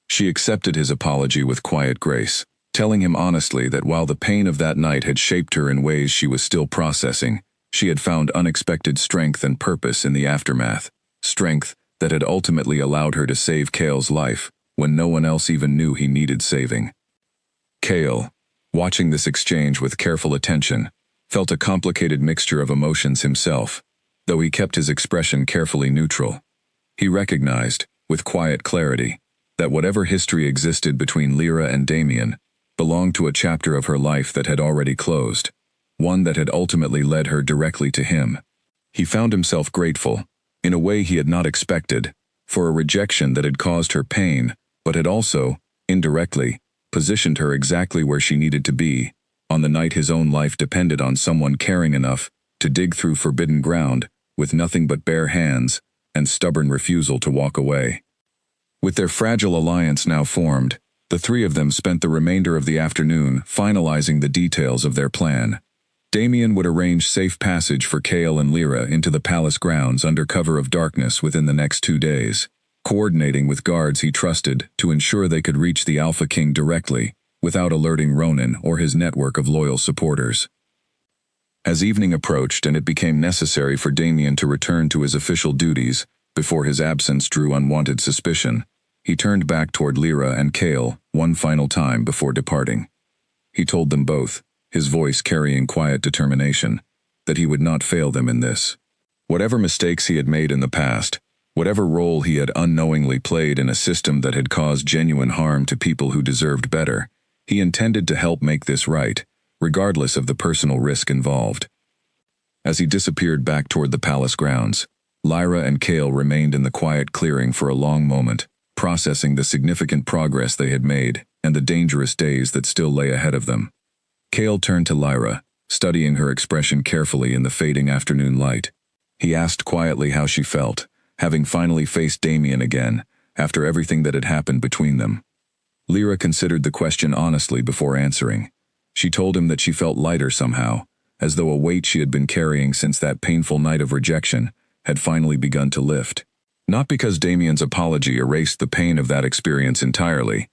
She accepted his apology with quiet grace, telling him honestly that while the pain of that night had shaped her in ways she was still processing, she had found unexpected strength and purpose in the aftermath, strength that had ultimately allowed her to save Cale's life when no one else even knew he needed saving. Cale, watching this exchange with careful attention, felt a complicated mixture of emotions himself, though he kept his expression carefully neutral. He recognized, with quiet clarity, that whatever history existed between Lyra and Damien belonged to a chapter of her life that had already closed, one that had ultimately led her directly to him. He found himself grateful, in a way he had not expected, for a rejection that had caused her pain, but had also, indirectly, positioned her exactly where she needed to be, on the night his own life depended on someone caring enough to dig through forbidden ground with nothing but bare hands and stubborn refusal to walk away. With their fragile alliance now formed, the three of them spent the remainder of the afternoon finalizing the details of their plan. Damien would arrange safe passage for Cale and Lyra into the palace grounds under cover of darkness within the next 2 days, coordinating with guards he trusted to ensure they could reach the Alpha King directly, without alerting Ronan or his network of loyal supporters. As evening approached and it became necessary for Damien to return to his official duties, before his absence drew unwanted suspicion, he turned back toward Lyra and Cale one final time before departing. He told them both, his voice carrying quiet determination, that he would not fail them in this. Whatever mistakes he had made in the past, whatever role he had unknowingly played in a system that had caused genuine harm to people who deserved better, he intended to help make this right, regardless of the personal risk involved. As he disappeared back toward the palace grounds, Lyra and Cale remained in the quiet clearing for a long moment, processing the significant progress they had made and the dangerous days that still lay ahead of them. Cale turned to Lyra, studying her expression carefully in the fading afternoon light. He asked quietly how she felt, having finally faced Damien again, after everything that had happened between them. Lyra considered the question honestly before answering. She told him that she felt lighter somehow, as though a weight she had been carrying since that painful night of rejection had finally begun to lift. Not because Damien's apology erased the pain of that experience entirely,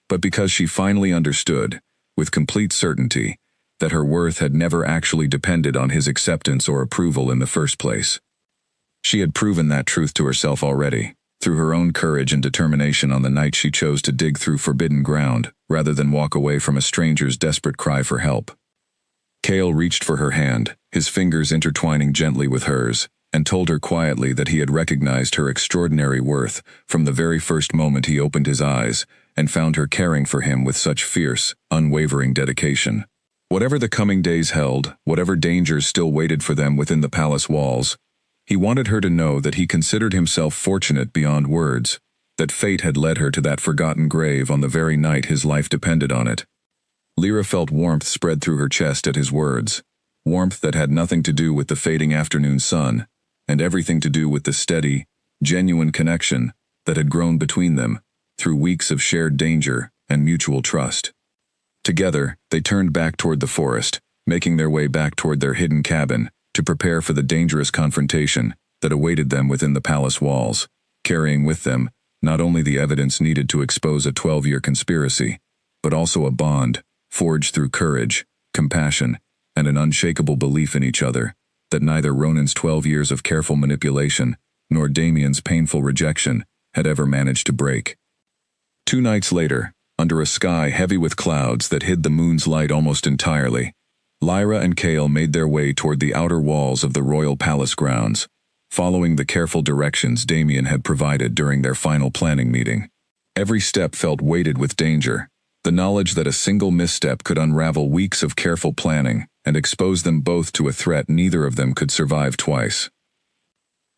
but because she finally understood, with complete certainty, that her worth had never actually depended on his acceptance or approval in the first place. She had proven that truth to herself already, through her own courage and determination on the night she chose to dig through forbidden ground, rather than walk away from a stranger's desperate cry for help. Cale reached for her hand, his fingers intertwining gently with hers, and told her quietly that he had recognized her extraordinary worth from the very first moment he opened his eyes and found her caring for him with such fierce, unwavering dedication. Whatever the coming days held, whatever dangers still waited for them within the palace walls, he wanted her to know that he considered himself fortunate beyond words, that fate had led her to that forgotten grave on the very night his life depended on it. Lyra felt warmth spread through her chest at his words, warmth that had nothing to do with the fading afternoon sun, and everything to do with the steady, genuine connection that had grown between them through weeks of shared danger and mutual trust. Together, they turned back toward the forest, making their way back toward their hidden cabin, to prepare for the dangerous confrontation that awaited them within the palace walls, carrying with them not only the evidence needed to expose a 12-year conspiracy, but also a bond forged through courage, compassion, and an unshakable belief in each other that neither Ronan's 12 years of careful manipulation nor Damien's painful rejection had ever managed to break. 2 nights later, under a sky heavy with clouds that hid the moon's light almost entirely, Lyra and Cale made their way toward the outer walls of the royal palace grounds, following the careful directions Damien had provided during their final planning meeting. Every step felt weighted with danger, the knowledge that a single misstep could unravel weeks of careful planning and expose them both to a threat neither of them could survive twice.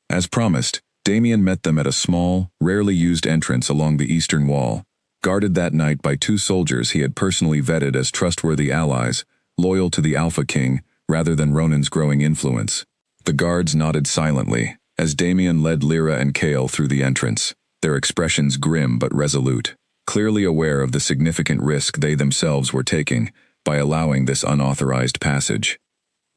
As promised, Damien met them at a small, rarely used entrance along the eastern wall, guarded that night by 2 soldiers he had personally vetted as trustworthy allies, loyal to the Alpha King rather than Ronan's growing influence. The guards nodded silently as Damien led Lyra and Cale through the entrance, their expressions grim but resolute, clearly aware of the significant risk they themselves were taking by allowing this unauthorized passage.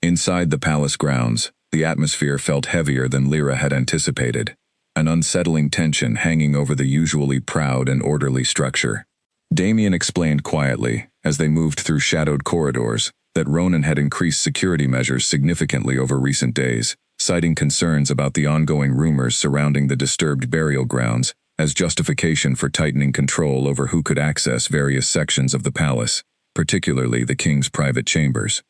Inside the palace grounds, the atmosphere felt heavier than Lyra had anticipated, an unsettling tension hanging over the usually proud and orderly structure. Damien explained quietly, as they moved through shadowed corridors, that Ronan had increased security measures significantly over recent days, citing concerns about the ongoing rumors surrounding the disturbed burial grounds as justification for tightening control over who could access various sections of the palace, particularly the king's private chambers.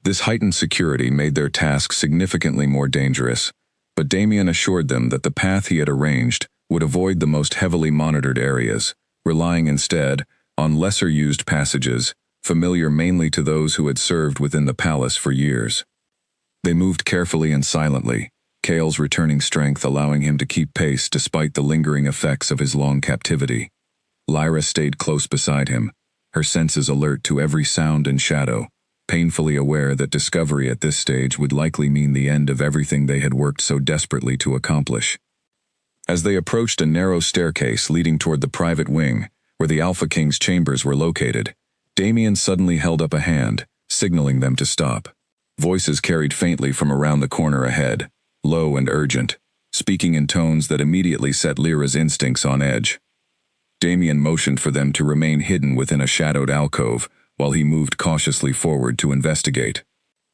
This heightened security made their task significantly more dangerous, but Damien assured them that the path he had arranged would avoid the most heavily monitored areas, relying instead on lesser-used passages, familiar mainly to those who had served within the palace for years. They moved carefully and silently, Cale's returning strength allowing him to keep pace despite the lingering effects of his long captivity. Lyra stayed close beside him, her senses alert to every sound and shadow, painfully aware that discovery at this stage would likely mean the end of everything they had worked so desperately to accomplish. As they approached a narrow staircase leading toward the private wing, where the Alpha King's chambers were located, Damien suddenly held up a hand, signaling them to stop. Voices carried faintly from around the corner ahead, low and urgent, speaking in tones that immediately set Lyra's instincts on edge. Damien motioned for them to remain hidden within a shadowed alcove while he moved cautiously forward to investigate.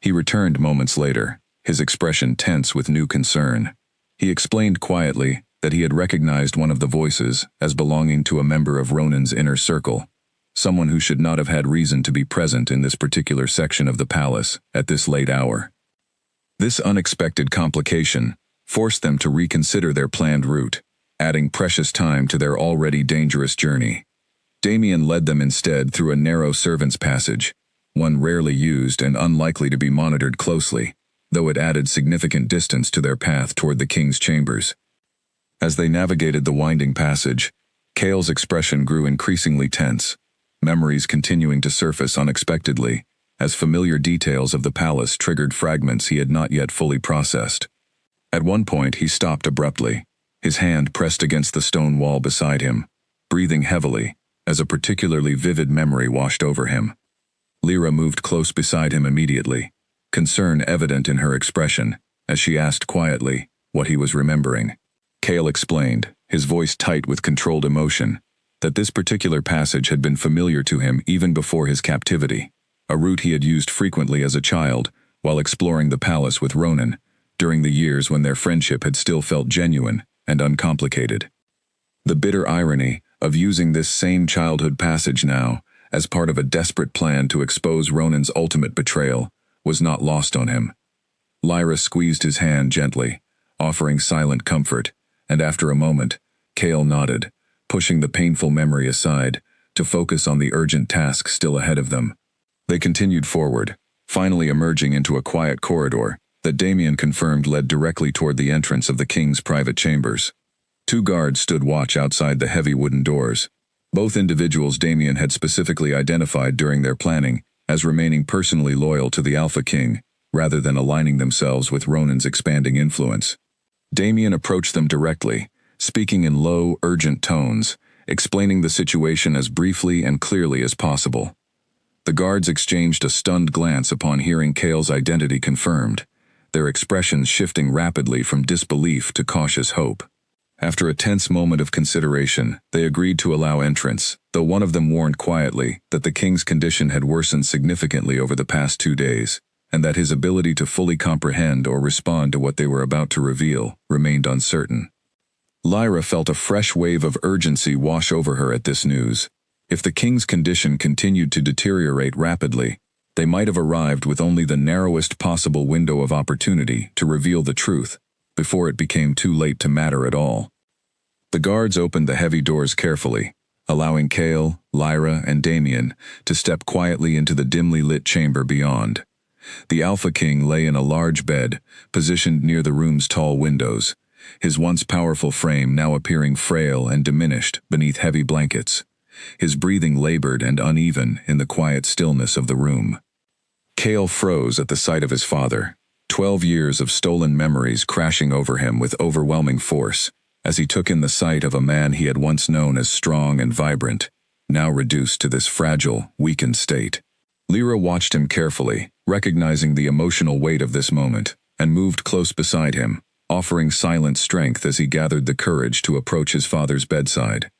He returned moments later, his expression tense with new concern. He explained quietly that he had recognized one of the voices as belonging to a member of Ronan's inner circle, someone who should not have had reason to be present in this particular section of the palace at this late hour. This unexpected complication forced them to reconsider their planned route, adding precious time to their already dangerous journey. Damien led them instead through a narrow servants' passage, one rarely used and unlikely to be monitored closely, though it added significant distance to their path toward the king's chambers. As they navigated the winding passage, Cale's expression grew increasingly tense, memories continuing to surface unexpectedly, as familiar details of the palace triggered fragments he had not yet fully processed. At one point he stopped abruptly, his hand pressed against the stone wall beside him, breathing heavily, as a particularly vivid memory washed over him. Lyra moved close beside him immediately, concern evident in her expression, as she asked quietly what he was remembering. Cale explained, his voice tight with controlled emotion, that this particular passage had been familiar to him even before his captivity, a route he had used frequently as a child while exploring the palace with Ronan, during the years when their friendship had still felt genuine and uncomplicated. The bitter irony of using this same childhood passage now, as part of a desperate plan to expose Ronan's ultimate betrayal, was not lost on him. Lyra squeezed his hand gently, offering silent comfort, and after a moment, Cale nodded, pushing the painful memory aside to focus on the urgent task still ahead of them. They continued forward, finally emerging into a quiet corridor that Damien confirmed led directly toward the entrance of the king's private chambers. 2 guards stood watch outside the heavy wooden doors. Both individuals Damien had specifically identified during their planning as remaining personally loyal to the Alpha King, rather than aligning themselves with Ronan's expanding influence. Damien approached them directly, speaking in low, urgent tones, explaining the situation as briefly and clearly as possible. The guards exchanged a stunned glance upon hearing Cale's identity confirmed, their expressions shifting rapidly from disbelief to cautious hope. After a tense moment of consideration, they agreed to allow entrance, though one of them warned quietly that the king's condition had worsened significantly over the past 2 days, and that his ability to fully comprehend or respond to what they were about to reveal remained uncertain. Lyra felt a fresh wave of urgency wash over her at this news. If the king's condition continued to deteriorate rapidly, they might have arrived with only the narrowest possible window of opportunity to reveal the truth, before it became too late to matter at all. The guards opened the heavy doors carefully, allowing Cale, Lyra, and Damien to step quietly into the dimly lit chamber beyond. The Alpha King lay in a large bed, positioned near the room's tall windows, his once powerful frame now appearing frail and diminished beneath heavy blankets, his breathing labored and uneven in the quiet stillness of the room. Cale froze at the sight of his father, 12 years of stolen memories crashing over him with overwhelming force, as he took in the sight of a man he had once known as strong and vibrant, now reduced to this fragile, weakened state. Lyra watched him carefully, recognizing the emotional weight of this moment, and moved close beside him, offering silent strength as he gathered the courage to approach his father's bedside.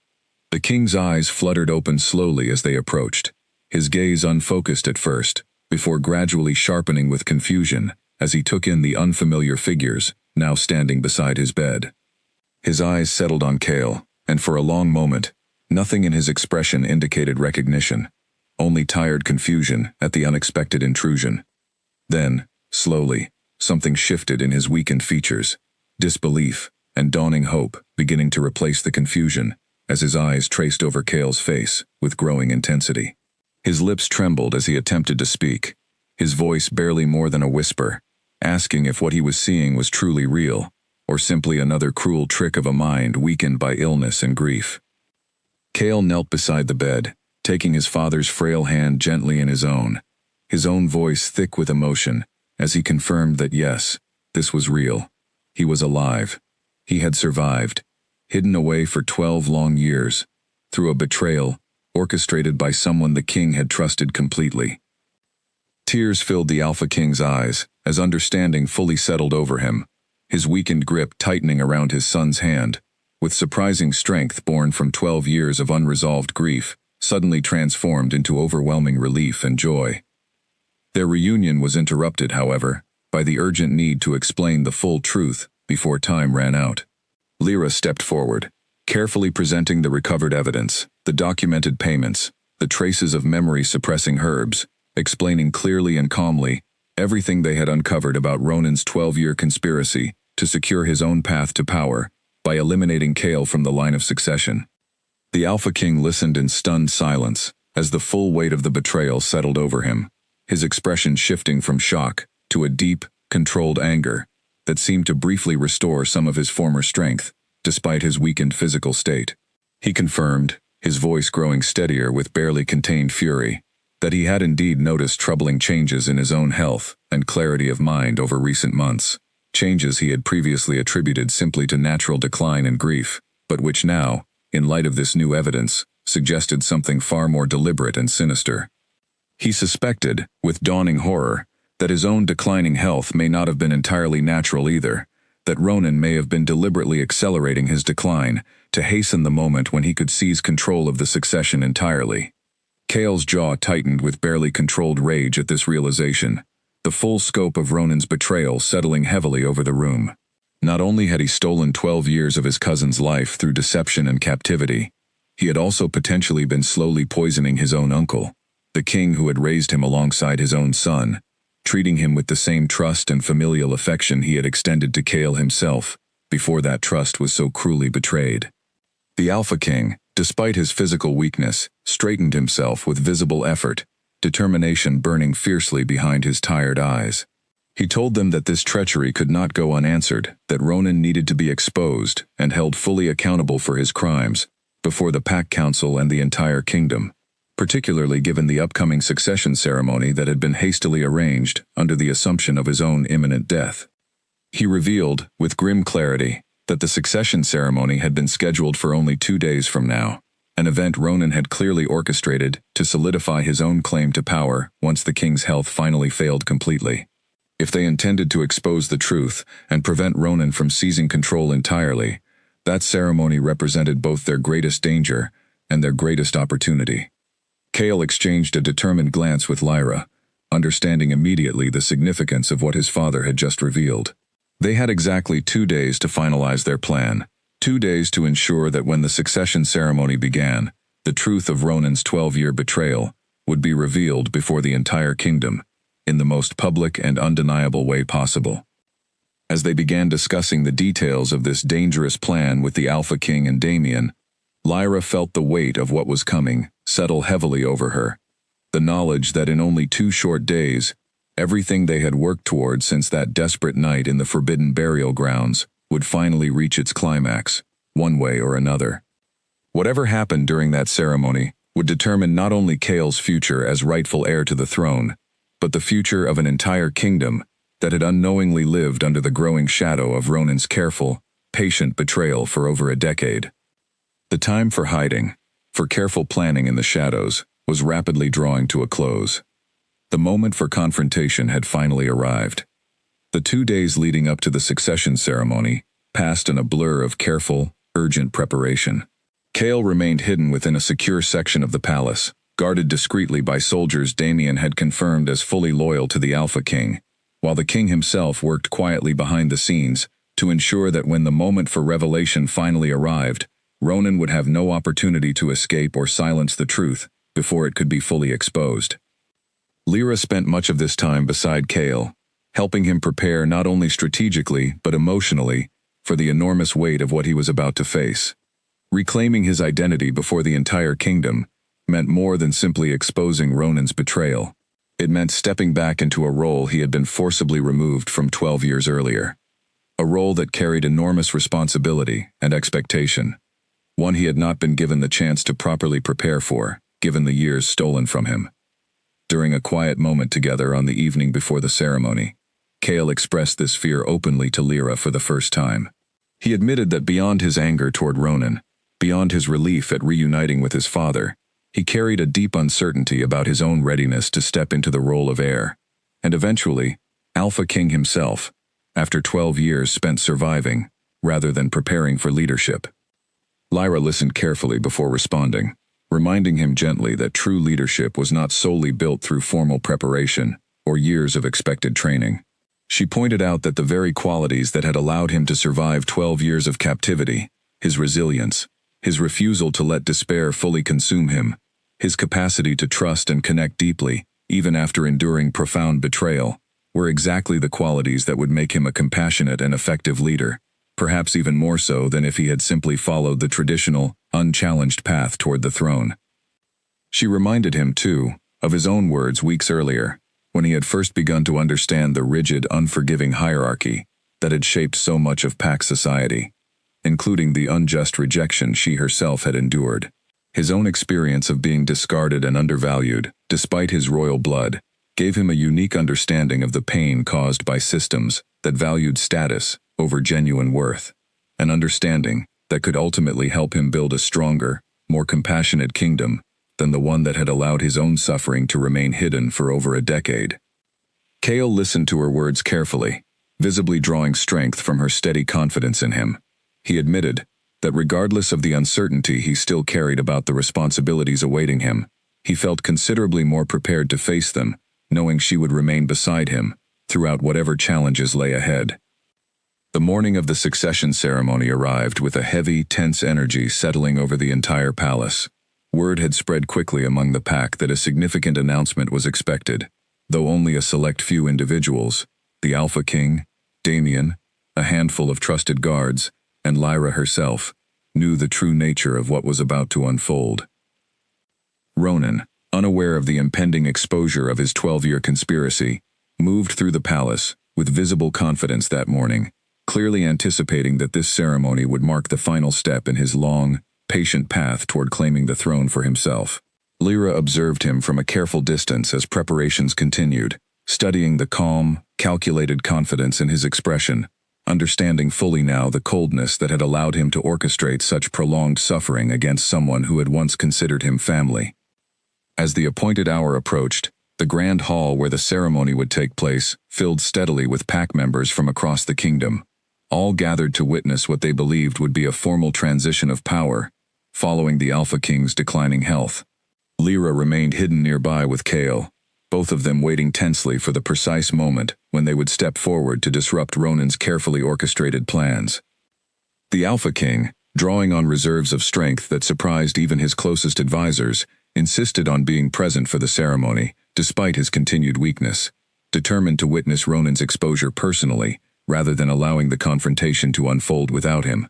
The king's eyes fluttered open slowly as they approached, his gaze unfocused at first, before gradually sharpening with confusion as he took in the unfamiliar figures now standing beside his bed. His eyes settled on Cale, and for a long moment, nothing in his expression indicated recognition, only tired confusion at the unexpected intrusion. Then, slowly, something shifted in his weakened features, disbelief and dawning hope beginning to replace the confusion as his eyes traced over Cale's face with growing intensity. His lips trembled as he attempted to speak, his voice barely more than a whisper, asking if what he was seeing was truly real, or simply another cruel trick of a mind weakened by illness and grief. Cale knelt beside the bed, taking his father's frail hand gently in his own voice thick with emotion, as he confirmed that yes, this was real. He was alive. He had survived, hidden away for 12 long years, through a betrayal orchestrated by someone the king had trusted completely. Tears filled the Alpha King's eyes as understanding fully settled over him, his weakened grip tightening around his son's hand, with surprising strength born from 12 years of unresolved grief, suddenly transformed into overwhelming relief and joy. Their reunion was interrupted, however, by the urgent need to explain the full truth before time ran out. Lyra stepped forward, carefully presenting the recovered evidence, the documented payments, the traces of memory-suppressing herbs, explaining clearly and calmly everything they had uncovered about Ronan's 12-year conspiracy to secure his own path to power by eliminating Cale from the line of succession. The Alpha King listened in stunned silence as the full weight of the betrayal settled over him, his expression shifting from shock to a deep, controlled anger that seemed to briefly restore some of his former strength, despite his weakened physical state. He confirmed, his voice growing steadier with barely contained fury, that he had indeed noticed troubling changes in his own health and clarity of mind over recent months, changes he had previously attributed simply to natural decline and grief, but which now, in light of this new evidence, suggested something far more deliberate and sinister. He suspected, with dawning horror, that his own declining health may not have been entirely natural either, that Ronan may have been deliberately accelerating his decline to hasten the moment when he could seize control of the succession entirely. Chaol's jaw tightened with barely controlled rage at this realization, the full scope of Ronan's betrayal settling heavily over the room. Not only had he stolen 12 years of his cousin's life through deception and captivity, he had also potentially been slowly poisoning his own uncle, the king who had raised him alongside his own son, treating him with the same trust and familial affection he had extended to Chaol himself before that trust was so cruelly betrayed. The Alpha King, despite his physical weakness, straightened himself with visible effort, determination burning fiercely behind his tired eyes. He told them that this treachery could not go unanswered, that Ronan needed to be exposed and held fully accountable for his crimes before the Pack Council and the entire kingdom, particularly given the upcoming succession ceremony that had been hastily arranged under the assumption of his own imminent death. He revealed, with grim clarity, that the succession ceremony had been scheduled for only 2 days from now, an event Ronan had clearly orchestrated to solidify his own claim to power once the king's health finally failed completely. If they intended to expose the truth and prevent Ronan from seizing control entirely, that ceremony represented both their greatest danger and their greatest opportunity. Chaol exchanged a determined glance with Lyra, understanding immediately the significance of what his father had just revealed. They had exactly 2 days to finalize their plan, 2 days to ensure that when the succession ceremony began, the truth of Ronan's 12-year betrayal would be revealed before the entire kingdom, in the most public and undeniable way possible. As they began discussing the details of this dangerous plan with the Alpha King and Damien, Lyra felt the weight of what was coming settle heavily over her. The knowledge that in only 2 short days, everything they had worked toward since that desperate night in the forbidden burial grounds would finally reach its climax, one way or another. Whatever happened during that ceremony would determine not only Chaol's future as rightful heir to the throne, but the future of an entire kingdom that had unknowingly lived under the growing shadow of Ronan's careful, patient betrayal for over a decade. The time for hiding, for careful planning in the shadows, was rapidly drawing to a close. The moment for confrontation had finally arrived. The 2 days leading up to the succession ceremony passed in a blur of careful, urgent preparation. Chaol remained hidden within a secure section of the palace, guarded discreetly by soldiers Damien had confirmed as fully loyal to the Alpha King, while the king himself worked quietly behind the scenes to ensure that when the moment for revelation finally arrived, Ronan would have no opportunity to escape or silence the truth before it could be fully exposed. Lyra spent much of this time beside Chaol, helping him prepare not only strategically but emotionally for the enormous weight of what he was about to face. Reclaiming his identity before the entire kingdom meant more than simply exposing Ronan's betrayal. It meant stepping back into a role he had been forcibly removed from 12 years earlier. A role that carried enormous responsibility and expectation, one he had not been given the chance to properly prepare for, given the years stolen from him. During a quiet moment together on the evening before the ceremony, Chaol expressed this fear openly to Lyra for the first time. He admitted that beyond his anger toward Ronan, beyond his relief at reuniting with his father, he carried a deep uncertainty about his own readiness to step into the role of heir, and eventually, Alpha King himself, after 12 years spent surviving, rather than preparing for leadership. Lyra listened carefully before responding, reminding him gently that true leadership was not solely built through formal preparation or years of expected training. She pointed out that the very qualities that had allowed him to survive 12 years of captivity, his resilience, his refusal to let despair fully consume him, his capacity to trust and connect deeply, even after enduring profound betrayal, were exactly the qualities that would make him a compassionate and effective leader, perhaps even more so than if he had simply followed the traditional, unchallenged path toward the throne. She reminded him, too, of his own words weeks earlier, when he had first begun to understand the rigid, unforgiving hierarchy that had shaped so much of Pack society, including the unjust rejection she herself had endured. His own experience of being discarded and undervalued, despite his royal blood, gave him a unique understanding of the pain caused by systems that valued status over genuine worth, an understanding that could ultimately help him build a stronger, more compassionate kingdom than the one that had allowed his own suffering to remain hidden for over a decade. Kale listened to her words carefully, visibly drawing strength from her steady confidence in him. He admitted that regardless of the uncertainty he still carried about the responsibilities awaiting him, he felt considerably more prepared to face them, knowing she would remain beside him throughout whatever challenges lay ahead. The morning of the succession ceremony arrived with a heavy, tense energy settling over the entire palace. Word had spread quickly among the pack that a significant announcement was expected, though only a select few individuals, the Alpha King, Damien, a handful of trusted guards, and Lyra herself, knew the true nature of what was about to unfold. Ronan, unaware of the impending exposure of his 12-year conspiracy, moved through the palace with visible confidence that morning, clearly anticipating that this ceremony would mark the final step in his long, patient path toward claiming the throne for himself. Lyra observed him from a careful distance as preparations continued, studying the calm, calculated confidence in his expression, understanding fully now the coldness that had allowed him to orchestrate such prolonged suffering against someone who had once considered him family. As the appointed hour approached, the grand hall where the ceremony would take place filled steadily with pack members from across the kingdom, all gathered to witness what they believed would be a formal transition of power, following the Alpha King's declining health. Lyra remained hidden nearby with Kale, both of them waiting tensely for the precise moment when they would step forward to disrupt Ronan's carefully orchestrated plans. The Alpha King, drawing on reserves of strength that surprised even his closest advisors, insisted on being present for the ceremony, despite his continued weakness, determined to witness Ronan's exposure personally, rather than allowing the confrontation to unfold without him.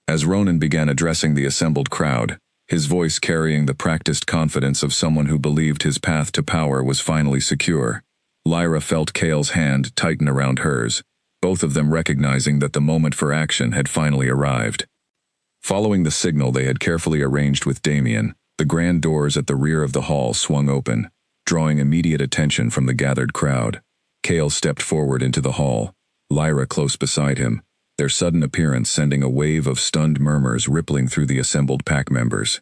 As Ronan began addressing the assembled crowd, his voice carrying the practiced confidence of someone who believed his path to power was finally secure, Lyra felt Kale's hand tighten around hers, both of them recognizing that the moment for action had finally arrived. Following the signal they had carefully arranged with Damien, the grand doors at the rear of the hall swung open, drawing immediate attention from the gathered crowd. Kale stepped forward into the hall, Lyra close beside him, their sudden appearance sending a wave of stunned murmurs rippling through the assembled pack members.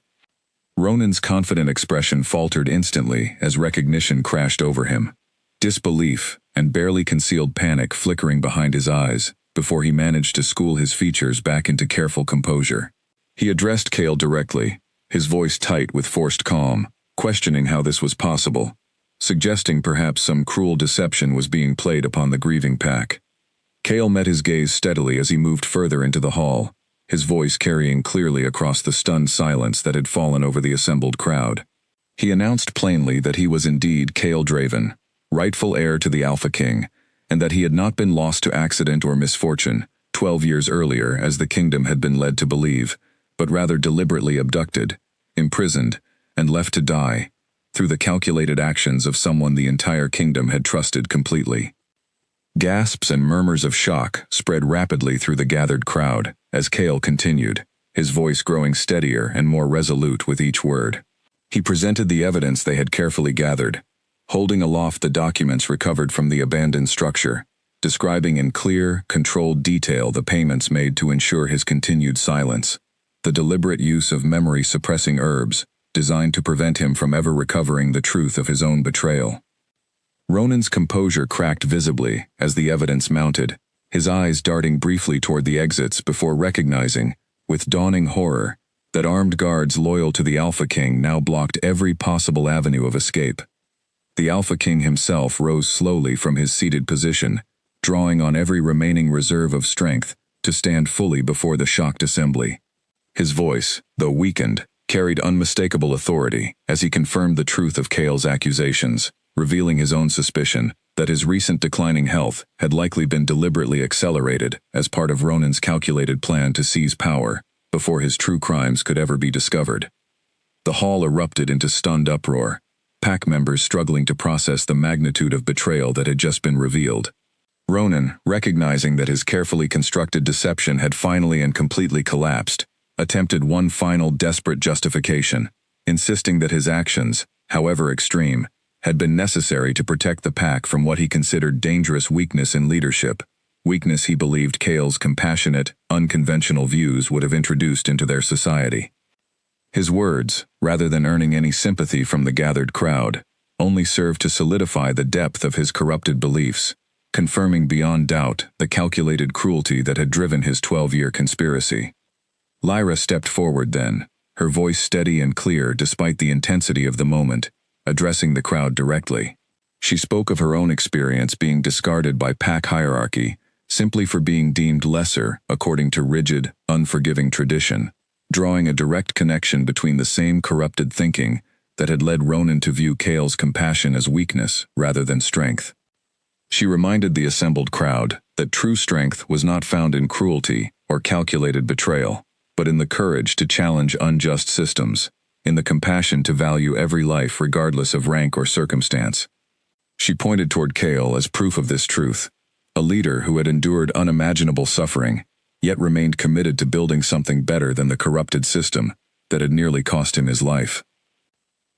Ronan's confident expression faltered instantly as recognition crashed over him, disbelief and barely concealed panic flickering behind his eyes before he managed to school his features back into careful composure. He addressed Kale directly, his voice tight with forced calm, questioning how this was possible, suggesting perhaps some cruel deception was being played upon the grieving pack. Kale met his gaze steadily as he moved further into the hall, his voice carrying clearly across the stunned silence that had fallen over the assembled crowd. He announced plainly that he was indeed Kale Draven, rightful heir to the Alpha King, and that he had not been lost to accident or misfortune, 12 years earlier as the kingdom had been led to believe, but rather deliberately abducted, imprisoned, and left to die, through the calculated actions of someone the entire kingdom had trusted completely. Gasps and murmurs of shock spread rapidly through the gathered crowd as Kale continued, his voice growing steadier and more resolute with each word. He presented the evidence they had carefully gathered, holding aloft the documents recovered from the abandoned structure, describing in clear, controlled detail the payments made to ensure his continued silence, the deliberate use of memory-suppressing herbs designed to prevent him from ever recovering the truth of his own betrayal. Ronan's composure cracked visibly as the evidence mounted, his eyes darting briefly toward the exits before recognizing, with dawning horror, that armed guards loyal to the Alpha King now blocked every possible avenue of escape. The Alpha King himself rose slowly from his seated position, drawing on every remaining reserve of strength to stand fully before the shocked assembly. His voice, though weakened, carried unmistakable authority as he confirmed the truth of Kale's accusations, revealing his own suspicion that his recent declining health had likely been deliberately accelerated as part of Ronan's calculated plan to seize power before his true crimes could ever be discovered. The hall erupted into stunned uproar, pack members struggling to process the magnitude of betrayal that had just been revealed. Ronan, recognizing that his carefully constructed deception had finally and completely collapsed, attempted one final desperate justification, insisting that his actions, however extreme, had been necessary to protect the pack from what he considered dangerous weakness in leadership, weakness he believed Kale's compassionate, unconventional views would have introduced into their society. His words, rather than earning any sympathy from the gathered crowd, only served to solidify the depth of his corrupted beliefs, confirming beyond doubt the calculated cruelty that had driven his 12-year conspiracy. Lyra stepped forward then, her voice steady and clear despite the intensity of the moment, addressing the crowd directly. She spoke of her own experience being discarded by pack hierarchy, simply for being deemed lesser according to rigid, unforgiving tradition, drawing a direct connection between the same corrupted thinking that had led Ronan to view Cale's compassion as weakness rather than strength. She reminded the assembled crowd that true strength was not found in cruelty or calculated betrayal, but in the courage to challenge unjust systems, in the compassion to value every life regardless of rank or circumstance. She pointed toward Cale as proof of this truth, a leader who had endured unimaginable suffering, yet remained committed to building something better than the corrupted system that had nearly cost him his life.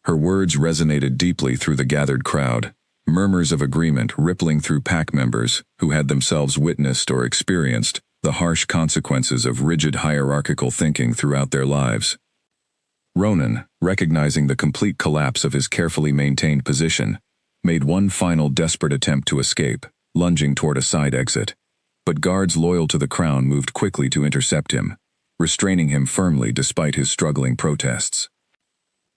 Her words resonated deeply through the gathered crowd, murmurs of agreement rippling through pack members who had themselves witnessed or experienced the harsh consequences of rigid hierarchical thinking throughout their lives. Ronan, recognizing the complete collapse of his carefully maintained position, made one final desperate attempt to escape, lunging toward a side exit. But guards loyal to the crown moved quickly to intercept him, restraining him firmly despite his struggling protests.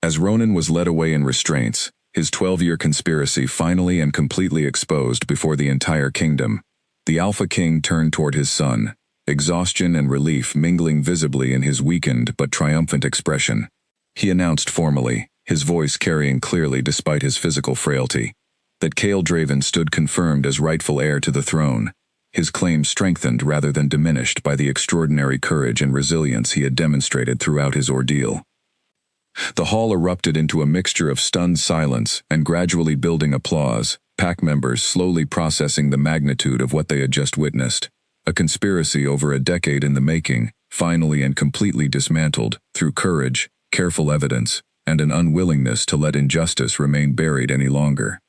As Ronan was led away in restraints, his 12-year conspiracy finally and completely exposed before the entire kingdom, the Alpha King turned toward his son, exhaustion and relief mingling visibly in his weakened but triumphant expression. He announced formally, his voice carrying clearly despite his physical frailty, that Cale Draven stood confirmed as rightful heir to the throne, his claim strengthened rather than diminished by the extraordinary courage and resilience he had demonstrated throughout his ordeal. The hall erupted into a mixture of stunned silence and gradually building applause, pack members slowly processing the magnitude of what they had just witnessed. A conspiracy over a decade in the making, finally and completely dismantled through courage, careful evidence, and an unwillingness to let injustice remain buried any longer.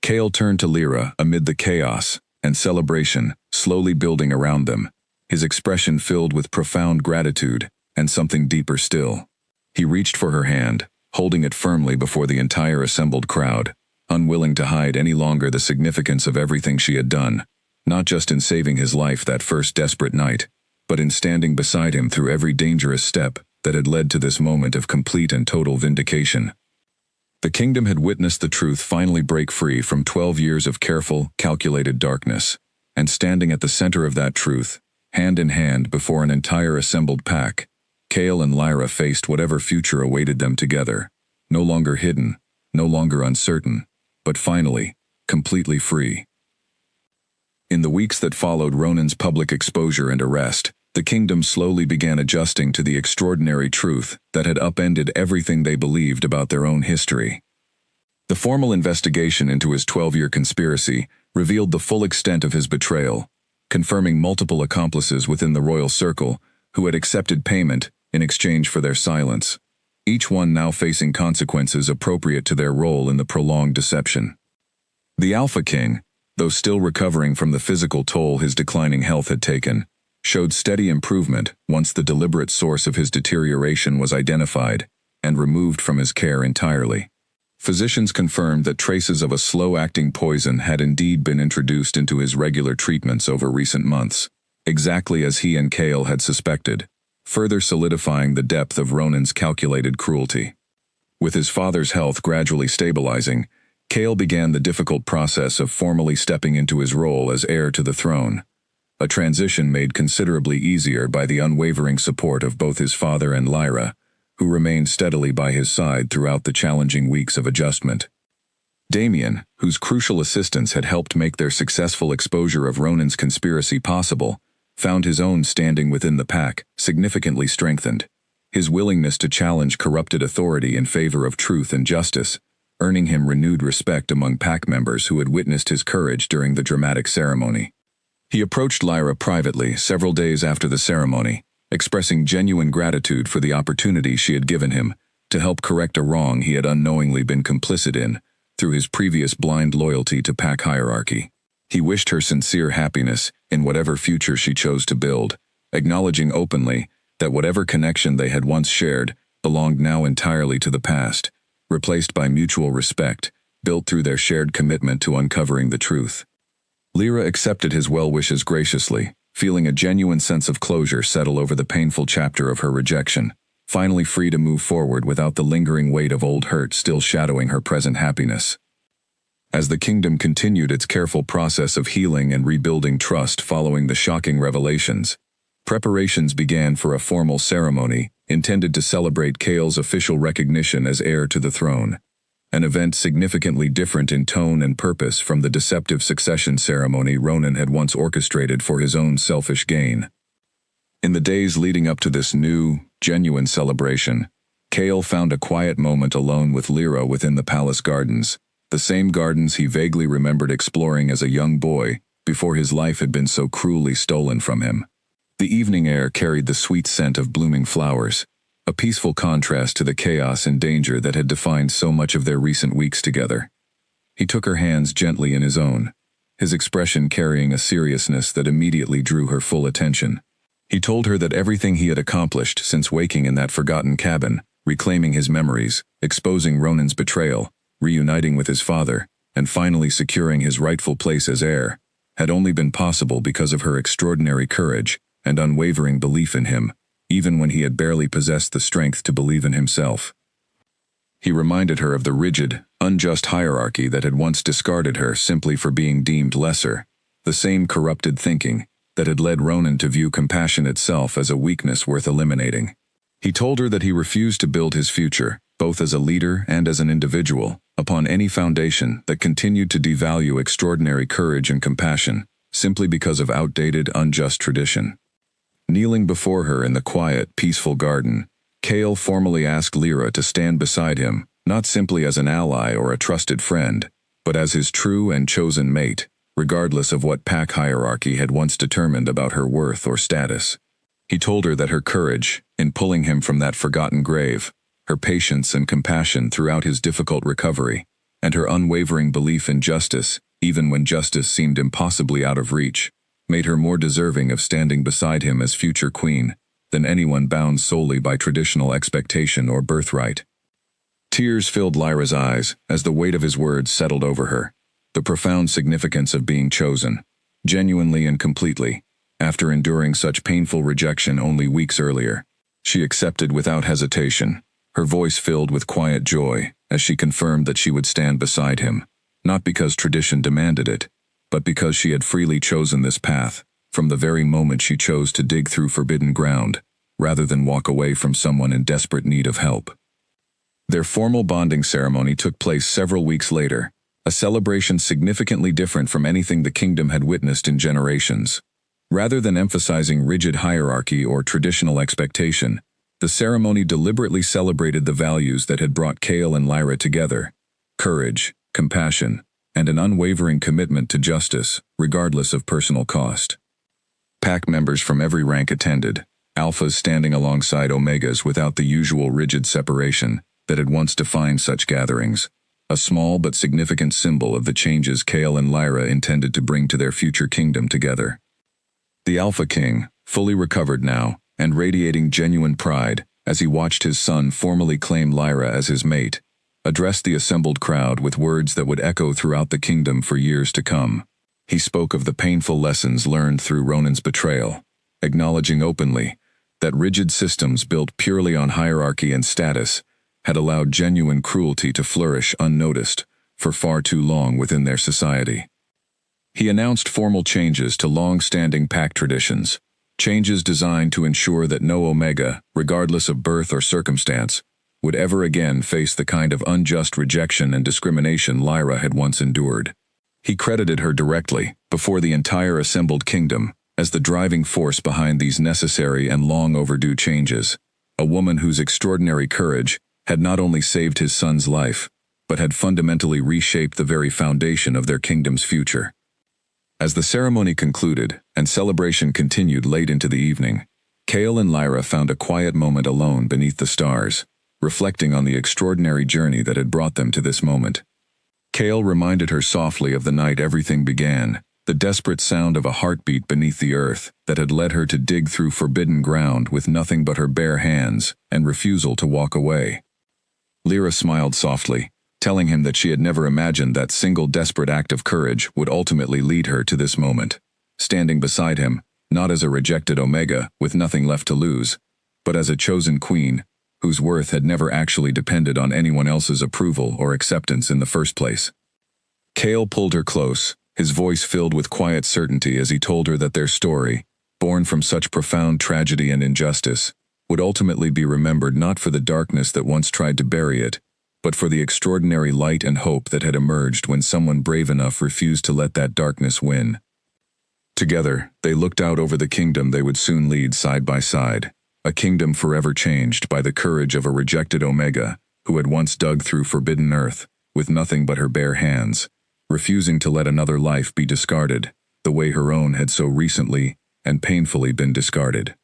Cale turned to Lyra amid the chaos and celebration slowly building around them, his expression filled with profound gratitude and something deeper still. He reached for her hand, holding it firmly before the entire assembled crowd, unwilling to hide any longer the significance of everything she had done, not just in saving his life that first desperate night, but in standing beside him through every dangerous step that had led to this moment of complete and total vindication. The kingdom had witnessed the truth finally break free from 12 years of careful, calculated darkness, and standing at the center of that truth, hand in hand before an entire assembled pack, Cale and Lyra faced whatever future awaited them together, no longer hidden, no longer uncertain, but finally, completely free. In the weeks that followed Ronan's public exposure and arrest, the kingdom slowly began adjusting to the extraordinary truth that had upended everything they believed about their own history. The formal investigation into his 12-year conspiracy revealed the full extent of his betrayal, confirming multiple accomplices within the royal circle who had accepted payment in exchange for their silence, each one now facing consequences appropriate to their role in the prolonged deception. The Alpha King, though still recovering from the physical toll his declining health had taken, showed steady improvement once the deliberate source of his deterioration was identified and removed from his care entirely. Physicians confirmed that traces of a slow-acting poison had indeed been introduced into his regular treatments over recent months, exactly as he and Cale had suspected, further solidifying the depth of Ronan's calculated cruelty. With his father's health gradually stabilizing, Cale began the difficult process of formally stepping into his role as heir to the throne, a transition made considerably easier by the unwavering support of both his father and Lyra, who remained steadily by his side throughout the challenging weeks of adjustment. Damien, whose crucial assistance had helped make their successful exposure of Ronan's conspiracy possible, found his own standing within the pack significantly strengthened, his willingness to challenge corrupted authority in favor of truth and justice, earning him renewed respect among pack members who had witnessed his courage during the dramatic ceremony. He approached Lyra privately several days after the ceremony, expressing genuine gratitude for the opportunity she had given him to help correct a wrong he had unknowingly been complicit in through his previous blind loyalty to pack hierarchy. He wished her sincere happiness in whatever future she chose to build, acknowledging openly that whatever connection they had once shared belonged now entirely to the past, replaced by mutual respect built through their shared commitment to uncovering the truth. Lyra accepted his well wishes graciously, feeling a genuine sense of closure settle over the painful chapter of her rejection, finally free to move forward without the lingering weight of old hurt still shadowing her present happiness. As the kingdom continued its careful process of healing and rebuilding trust following the shocking revelations, preparations began for a formal ceremony intended to celebrate Chaol's official recognition as heir to the throne, an event significantly different in tone and purpose from the deceptive succession ceremony Ronan had once orchestrated for his own selfish gain. In the days leading up to this new, genuine celebration, Chaol found a quiet moment alone with Lyra within the palace gardens, the same gardens he vaguely remembered exploring as a young boy before his life had been so cruelly stolen from him. The evening air carried the sweet scent of blooming flowers, a peaceful contrast to the chaos and danger that had defined so much of their recent weeks together. He took her hands gently in his own, his expression carrying a seriousness that immediately drew her full attention. He told her that everything he had accomplished since waking in that forgotten cabin, reclaiming his memories, exposing Ronan's betrayal, reuniting with his father, and finally securing his rightful place as heir, had only been possible because of her extraordinary courage and unwavering belief in him, even when he had barely possessed the strength to believe in himself. He reminded her of the rigid, unjust hierarchy that had once discarded her simply for being deemed lesser, the same corrupted thinking that had led Ronan to view compassion itself as a weakness worth eliminating. He told her that he refused to build his future, both as a leader and as an individual, upon any foundation that continued to devalue extraordinary courage and compassion, simply because of outdated, unjust tradition. Kneeling before her in the quiet, peaceful garden, Chaol formally asked Lyra to stand beside him, not simply as an ally or a trusted friend, but as his true and chosen mate, regardless of what pack hierarchy had once determined about her worth or status. He told her that her courage, in pulling him from that forgotten grave, her patience and compassion throughout his difficult recovery, and her unwavering belief in justice, even when justice seemed impossibly out of reach, made her more deserving of standing beside him as future queen than anyone bound solely by traditional expectation or birthright. Tears filled Lyra's eyes as the weight of his words settled over her, the profound significance of being chosen, genuinely and completely, after enduring such painful rejection only weeks earlier. She accepted without hesitation, her voice filled with quiet joy as she confirmed that she would stand beside him, not because tradition demanded it, but because she had freely chosen this path, from the very moment she chose to dig through forbidden ground, rather than walk away from someone in desperate need of help. Their formal bonding ceremony took place several weeks later, a celebration significantly different from anything the kingdom had witnessed in generations. Rather than emphasizing rigid hierarchy or traditional expectation, the ceremony deliberately celebrated the values that had brought Chaol and Lyra together: courage, compassion, and an unwavering commitment to justice, regardless of personal cost. Pack members from every rank attended, alphas standing alongside omegas without the usual rigid separation that had once defined such gatherings, a small but significant symbol of the changes Chaol and Lyra intended to bring to their future kingdom together. The Alpha King, fully recovered now, and radiating genuine pride as he watched his son formally claim Lyra as his mate, addressed the assembled crowd with words that would echo throughout the kingdom for years to come. He spoke of the painful lessons learned through Ronan's betrayal, acknowledging openly that rigid systems built purely on hierarchy and status had allowed genuine cruelty to flourish unnoticed for far too long within their society. He announced formal changes to long-standing pack traditions, changes designed to ensure that no Omega, regardless of birth or circumstance, would ever again face the kind of unjust rejection and discrimination Lyra had once endured. He credited her directly, before the entire assembled kingdom, as the driving force behind these necessary and long overdue changes, a woman whose extraordinary courage had not only saved his son's life, but had fundamentally reshaped the very foundation of their kingdom's future. As the ceremony concluded and celebration continued late into the evening, Chaol and Lyra found a quiet moment alone beneath the stars, reflecting on the extraordinary journey that had brought them to this moment. Chaol reminded her softly of the night everything began, the desperate sound of a heartbeat beneath the earth that had led her to dig through forbidden ground with nothing but her bare hands and refusal to walk away. Lyra smiled softly, telling him that she had never imagined that single desperate act of courage would ultimately lead her to this moment. Standing beside him, not as a rejected Omega with nothing left to lose, but as a chosen queen, whose worth had never actually depended on anyone else's approval or acceptance in the first place. Cale pulled her close, his voice filled with quiet certainty as he told her that their story, born from such profound tragedy and injustice, would ultimately be remembered not for the darkness that once tried to bury it, but for the extraordinary light and hope that had emerged when someone brave enough refused to let that darkness win. Together, they looked out over the kingdom they would soon lead side by side, a kingdom forever changed by the courage of a rejected Omega who had once dug through forbidden earth with nothing but her bare hands, refusing to let another life be discarded the way her own had so recently and painfully been discarded.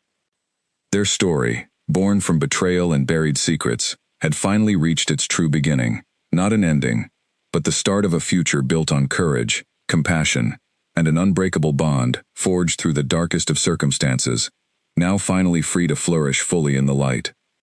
Their story, born from betrayal and buried secrets, had finally reached its true beginning, not an ending, but the start of a future built on courage, compassion, and an unbreakable bond forged through the darkest of circumstances, now finally free to flourish fully in the light.